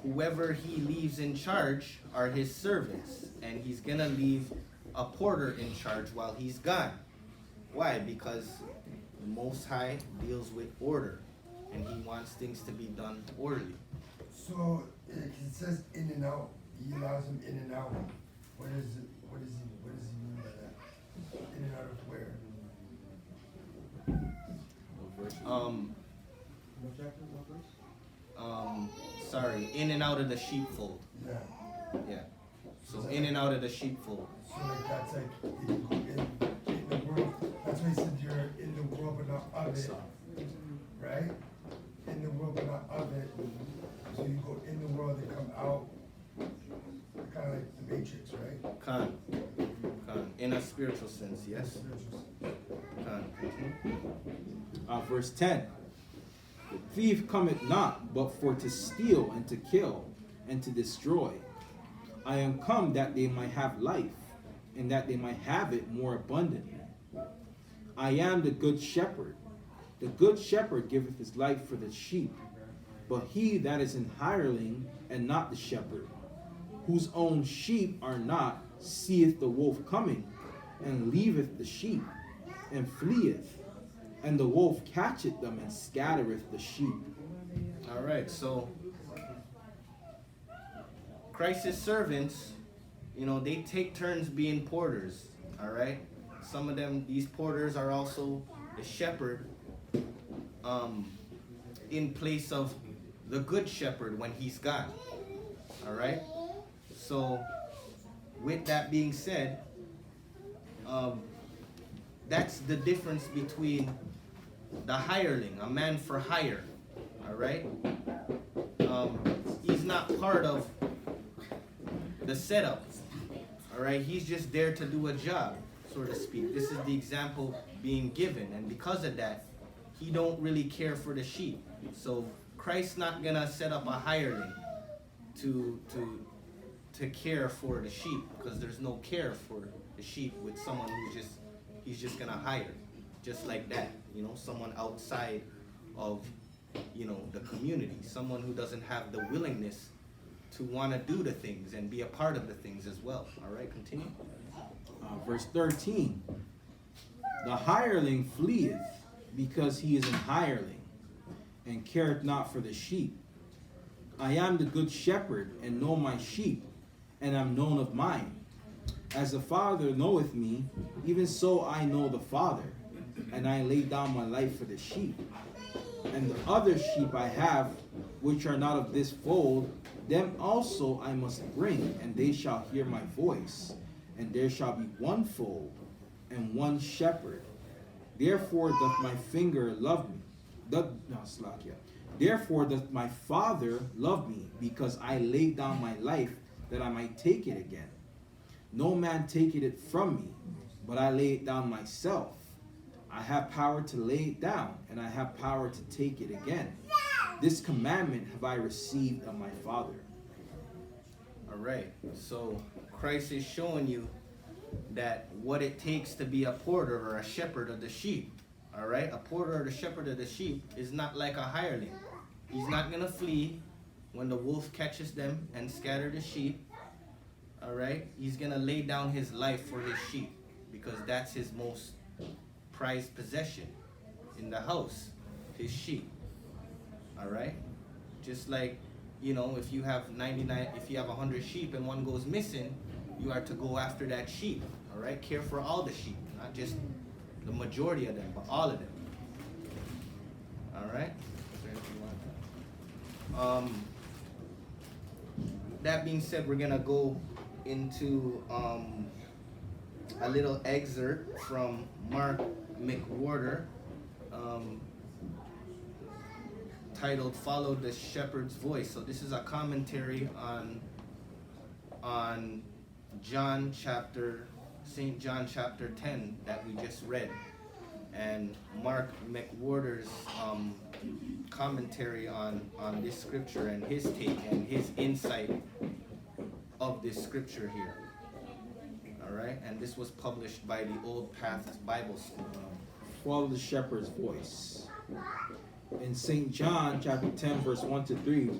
whoever he leaves in charge are his servants. And he's going to leave a porter in charge while he's gone. Why? Because the Most High deals with order. And he wants things to be done orderly. So it says in and out. He allows him in and out. What does he mean by that? In and out of where? Sorry, in and out of the sheepfold. Yeah. Yeah. So in and out of the sheepfold. So like that's like in the world. That's why he said you're in the world but not of it. Right? in the world but not of it. So you go in the world and come out, kind of like the Matrix, right? Khan. In a spiritual sense, yes. Khan. Verse 10. The thief cometh not, but for to steal and to kill and to destroy. I am come that they might have life, and that they might have it more abundantly. I am the good shepherd. The good shepherd giveth his life for the sheep. But he that is an hireling, and not the shepherd, whose own sheep are not, seeth the wolf coming, and leaveth the sheep, and fleeth. And the wolf catcheth them, and scattereth the sheep. All right, so Christ's servants, they take turns being porters. All right, some of them, these porters are also the shepherd, in place of the good shepherd when he's gone. All right, so with that being said, that's the difference between the hireling, a man for hire. All right, he's not part of the setup. All right, he's just there to do a job, so to speak. This is the example being given, and because of that, he don't really care for the sheep. So Christ's not gonna set up a hireling to care for the sheep, because there's no care for the sheep with someone he's just gonna hire, just like that. Someone outside of the community, someone who doesn't have the willingness to want to do the things and be a part of the things as well. All right, continue. Verse 13. The hireling fleeth, because he is an hireling, and careth not for the sheep. I am the good shepherd, and know my sheep, and am known of mine. As the Father knoweth me, even so I know the Father, and I lay down my life for the sheep. And the other sheep I have, which are not of this fold, them also I must bring, and they shall hear my voice. And there shall be one fold, and one shepherd. Therefore doth my finger love me. Therefore doth my Father love me, because I lay down my life, that I might take it again. No man taketh it from me, but I lay it down myself. I have power to lay it down, and I have power to take it again. This commandment have I received of my Father. All right, so Christ is showing you that what it takes to be a porter or a shepherd of the sheep. All right, a porter or the shepherd of the sheep is not like a hireling. He's not gonna flee when the wolf catches them and scatter the sheep. All right, he's gonna lay down his life for his sheep, because that's his most prized possession in the house, his sheep. All right, just like if you have 100 sheep and one goes missing, you are to go after that sheep. All right, care for all the sheep, not just the majority of them, but all of them. All right. That being said, we're gonna go into a little excerpt from Mark McWhorter, titled "Follow the Shepherd's Voice." So this is a commentary on St. John chapter 10 that we just read, and Mark McWhorter's commentary on this scripture, and his take and his insight of this scripture here. All right, and this was published by the Old Paths Bible School. Follow the shepherd's voice. In St. John chapter 10 verse 1 to 3,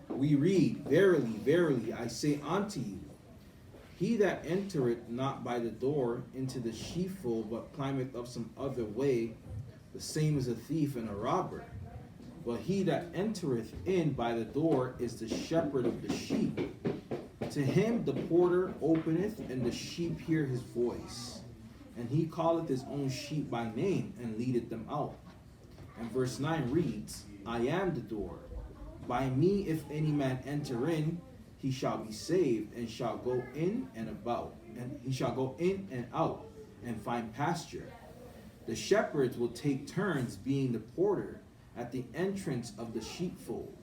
we read, Verily, verily, I say unto you, he that entereth not by the door into the sheepfold, but climbeth up some other way, the same is a thief and a robber. But he that entereth in by the door is the shepherd of the sheep. To him the porter openeth, and the sheep hear his voice. And he calleth his own sheep by name, and leadeth them out. And verse 9 reads, I am the door. By me if any man enter in, he shall be saved, and shall go in and about, and he shall go in and out, and find pasture. The shepherds will take turns being the porter, at the entrance of the sheepfold.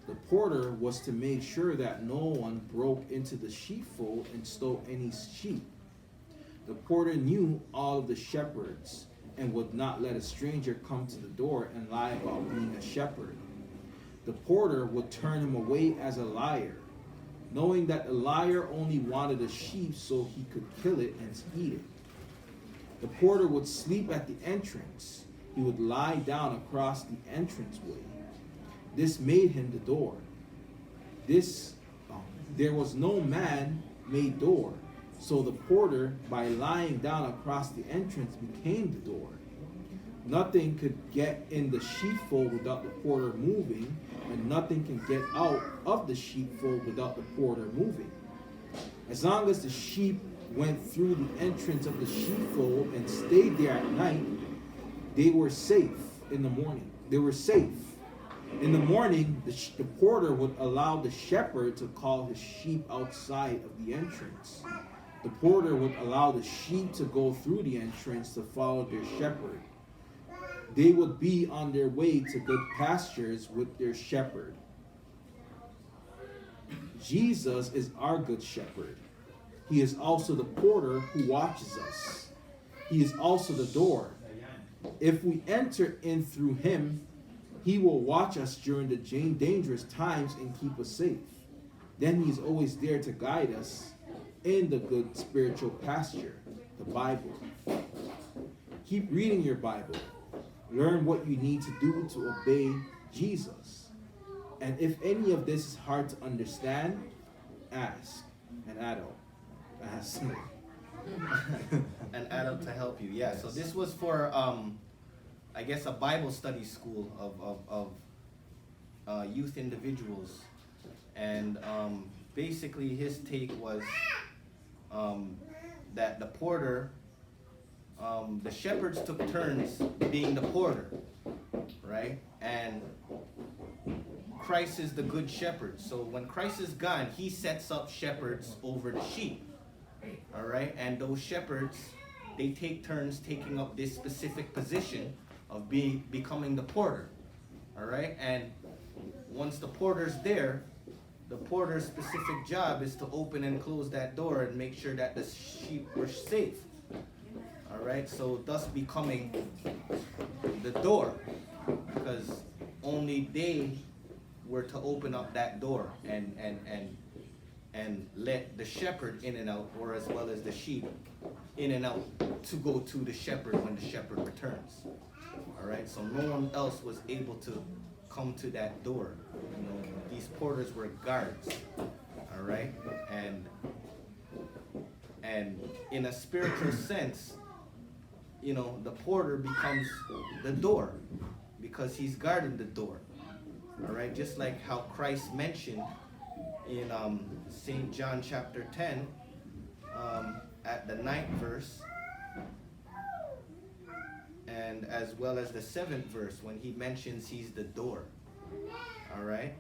The porter was to make sure that no one broke into the sheepfold and stole any sheep. The porter knew all of the shepherds and would not let a stranger come to the door and lie about being a shepherd. The porter would turn him away as a liar, knowing that the liar only wanted a sheep so he could kill it and eat it. The porter would sleep at the entrance. He would lie down across the entranceway. This made him the door. There was no man-made door, so the porter, by lying down across the entrance, became the door. Nothing could get in the sheepfold without the porter moving, and nothing can get out of the sheepfold without the porter moving. As long as the sheep went through the entrance of the sheepfold and stayed there at night, they were safe in the morning. They were safe. In the morning, the porter would allow the shepherd to call his sheep outside of the entrance. The porter would allow the sheep to go through the entrance to follow their shepherd. They would be on their way to good pastures with their shepherd. Jesus is our good shepherd. He is also the porter who watches us. He is also the door. If we enter in through him, he will watch us during the dangerous times and keep us safe. Then he is always there to guide us in the good spiritual pasture, the Bible. Keep reading your Bible. Learn what you need to do to obey Jesus. And if any of this is hard to understand, ask an adult. Ask me. An adult to help you. Yeah, so this was for I guess a Bible study school of youth individuals, and basically his take was that the porter, the shepherds took turns being the porter, right? And Christ is the good shepherd. So when Christ is gone, he sets up shepherds over the sheep, all right? And those shepherds, they take turns taking up this specific position of becoming the porter, all right? And once the porter's there, the porter's specific job is to open and close that door and make sure that the sheep were safe, all right? So thus becoming the door, because only they were to open up that door and let the shepherd in and out, or as well as the sheep in and out, to go to the shepherd when the shepherd returns. All right, so no one else was able to come to that door. You know, these porters were guards. All right, and in a spiritual sense, you know, the porter becomes the door because he's guarding the door. All right, just like how Christ mentioned in St. John chapter 10 at the 9th verse, and as well as the 7th verse when he mentions he's the door. All right,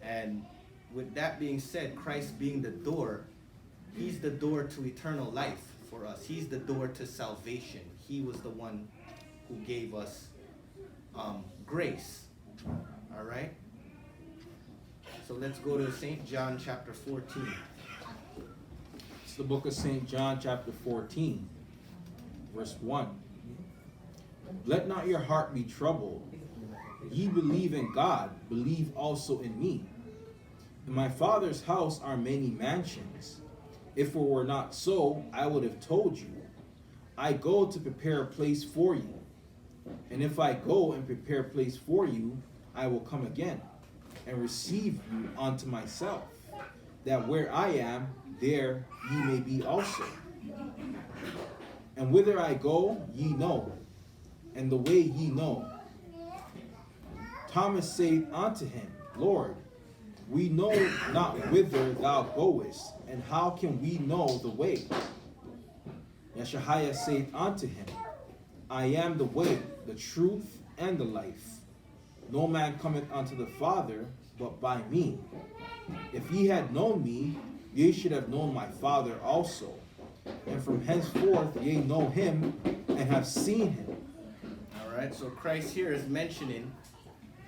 and with that being said, Christ being the door, he's the door to eternal life for us. He's the door to salvation. He was the one who gave us grace. All right, so let's go to St. John chapter 14. It's the book of St. John chapter 14, verse 1. Let not your heart be troubled. Ye believe in God, believe also in me. In my Father's house are many mansions. If it were not so, I would have told you. I go to prepare a place for you. And if I go and prepare a place for you, I will come again and receive you unto myself, that where I am, there ye may be also. And whither I go, ye know, and the way ye know. Thomas saith unto him, Lord, we know not whither thou goest, and how can we know the way? Yeshua saith unto him, I am the way, the truth, and the life. No man cometh unto the Father but by me. If ye had known me, ye should have known my Father also. And from henceforth ye know him and have seen him. All right, so Christ here is mentioning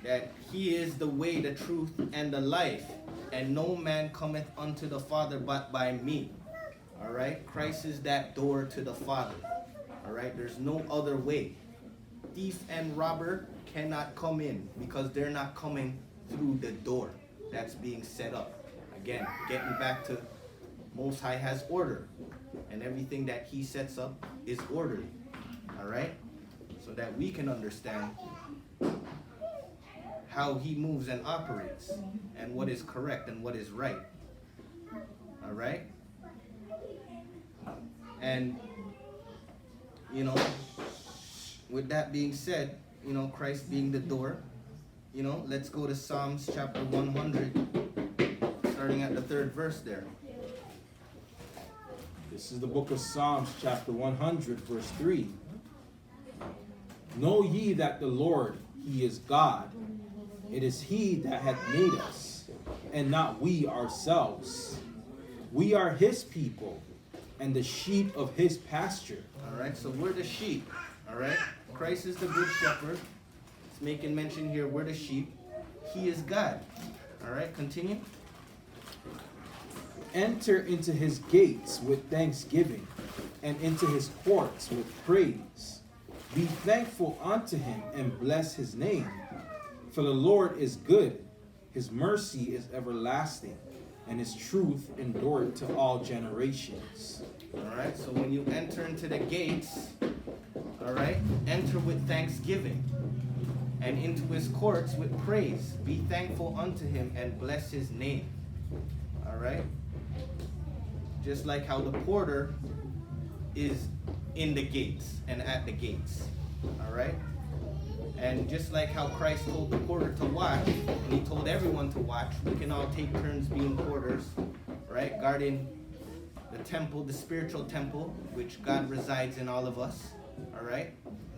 that he is the way, the truth, and the life, and no man cometh unto the Father but by me. All right, Christ is that door to the Father. All right, there's no other way. Thief and robber cannot come in because they're not coming through the door that's being set up. Again, getting back to Most High has order, and everything that he sets up is orderly. All right, so that we can understand how he moves and operates, and what is correct and what is right. All right, and you know, with that being said, you know, Christ being the door, you know, let's go to Psalms chapter 100, starting at the 3rd verse there. This is the book of Psalms, chapter 100, verse 3. Know ye that the Lord, he is God. It is he that hath made us, and not we ourselves. We are his people, and the sheep of his pasture. All right, so we're the sheep. All right, Christ is the good shepherd. It's making mention here, we're the sheep. He is God. All right, continue. Enter into his gates with thanksgiving, and into his courts with praise. Be thankful unto him, and bless his name. For the Lord is good, his mercy is everlasting, and his truth endureth to all generations. All right, so when you enter into the gates, all right, enter with thanksgiving, and into his courts with praise. Be thankful unto him and bless his name. All right, just like how the porter is in the gates and at the gates. All right, and just like how Christ told the porter to watch, and he told everyone to watch, we can all take turns being porters, right, guarding the temple, the spiritual temple, which God resides in all of us. All right,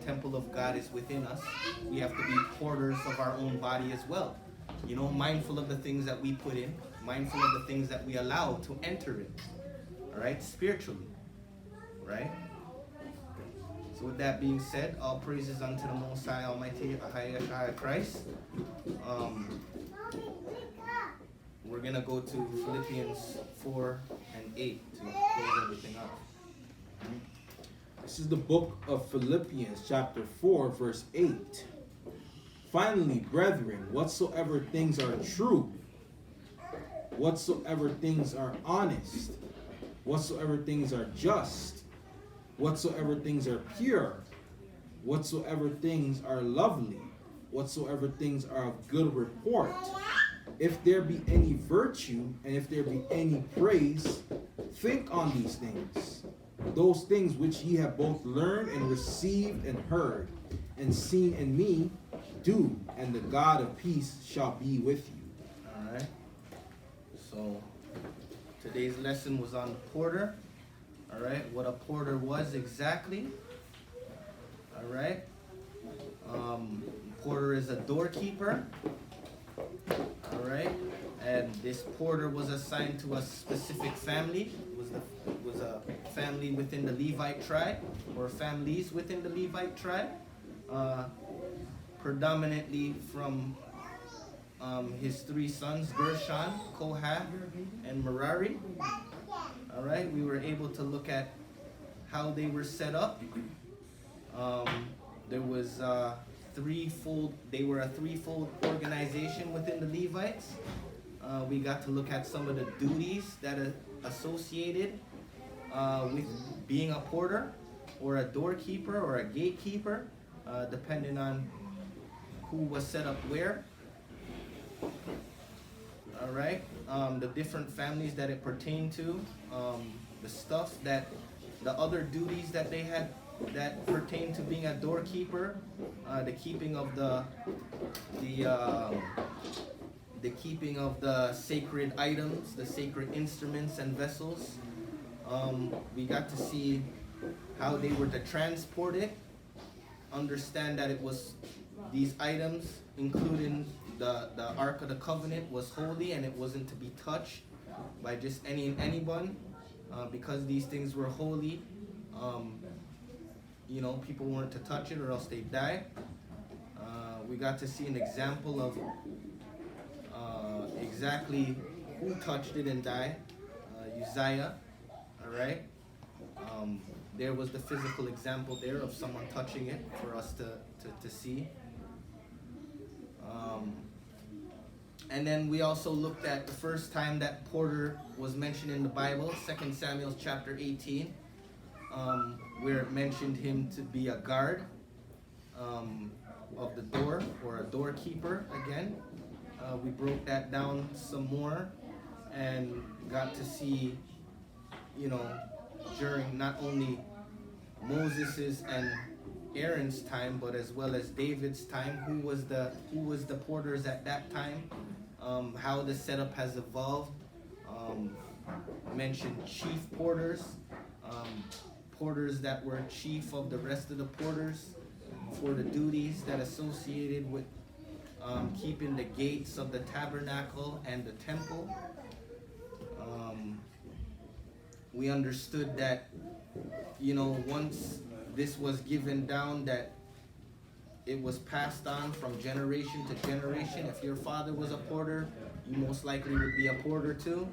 temple of God is within us. We have to be porters of our own body as well, you know, mindful of the things that we put in, mindful of the things that we allow to enter in. All right, spiritually, right? So with that being said, all praises unto the Most High Almighty Christ. We're gonna go to Philippians 4 and 8 to close everything up. This is the book of Philippians, chapter 4, verse 8. Finally, brethren, whatsoever things are true, whatsoever things are honest, whatsoever things are just, whatsoever things are pure, whatsoever things are lovely, whatsoever things are of good report, if there be any virtue, and if there be any praise, think on these things. Those things which ye have both learned and received and heard, and seen in me, do, and the God of peace shall be with you. All right. So today's lesson was on the porter. All right, what a porter was exactly. All right. Porter is a doorkeeper. All right, and this porter was assigned to a specific family. It was a family within the Levite tribe, or families within the Levite tribe, predominantly from his 3 sons, Gershon, Kohath, and Murari. All right, we were able to look at how they were set up. There was they were a threefold organization within the Levites. We got to look at some of the duties that are associated with being a porter, or a doorkeeper, or a gatekeeper, depending on who was set up where. All right, the different families that it pertained to, the stuff that, the other duties that they had that pertain to being a doorkeeper, the keeping of the keeping of the sacred items, the sacred instruments and vessels. We got to see how they were to transport it, understand that it was these items, including the Ark of the Covenant, was holy and it wasn't to be touched by just anyone, because these things were holy. people weren't to touch it or else they die. We got to see an example of exactly who touched it and died. Uzziah, all right? There was the physical example there of someone touching it for us to see. And then we also looked at the first time that porter was mentioned in the Bible, 2 Samuel chapter 18, where it mentioned him to be a guard of the door, or a doorkeeper again. We broke that down some more and got to see, during not only Moses's and Aaron's time, but as well as David's time, who was the porters at that time, how the setup has evolved. Mentioned chief porters, porters that were chief of the rest of the porters for the duties that associated with keeping the gates of the tabernacle and the temple. We understood that, once this was given down, that it was passed on from generation to generation. If your father was a porter, you most likely would be a porter too.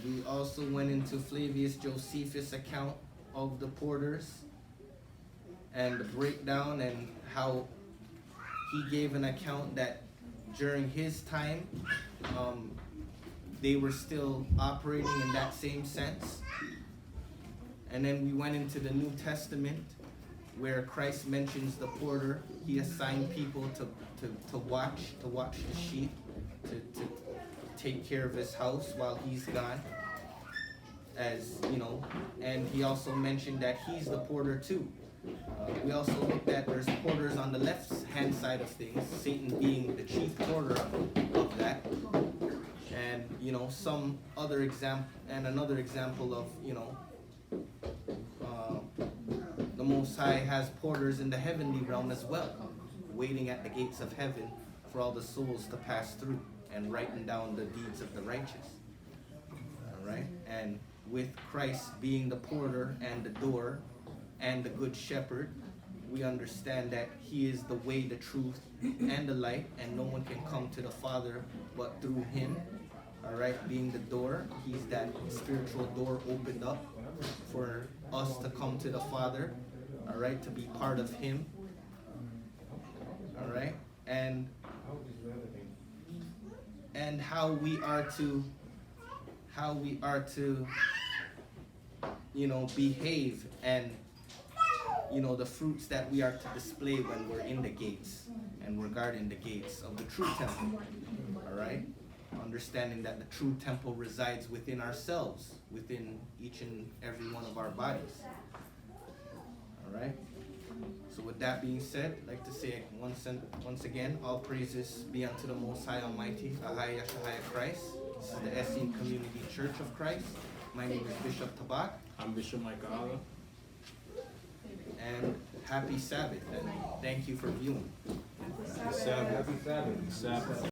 We also went into Flavius Josephus' account of the porters and the breakdown, and how he gave an account that during his time, they were still operating in that same sense. And then we went into the New Testament, where Christ mentions the porter. He assigned people to watch the sheep, to take care of his house while he's gone. And he also mentioned that he's the porter too. We also looked at there's porters on the left hand side of things, Satan being the chief porter of that. And some other example, and another example of the Most High has porters in the heavenly realm as well, waiting at the gates of heaven for all the souls to pass through and writing down the deeds of the righteous. All right, and with Christ being the porter and the door and the good shepherd, we understand that he is the way, the truth, and the light, and no one can come to the Father but through him. All right, being the door, he's that spiritual door opened up for us to come to the Father. All right, to be part of him. All right, and how we are to behave, and the fruits that we are to display when we're in the gates and we're guarding the gates of the true temple. All right, understanding that the true temple resides within ourselves, within each and every one of our bodies. All right, so with that being said, I'd like to say once again, all praises be unto the Most High Almighty, Ahaya Shahaya Christ. This is the Essene Community Church of Christ. My name is Bishop Tabak. I'm Bishop Micah Allah. And happy Sabbath, and thank you for viewing. Happy Sabbath. Happy Sabbath.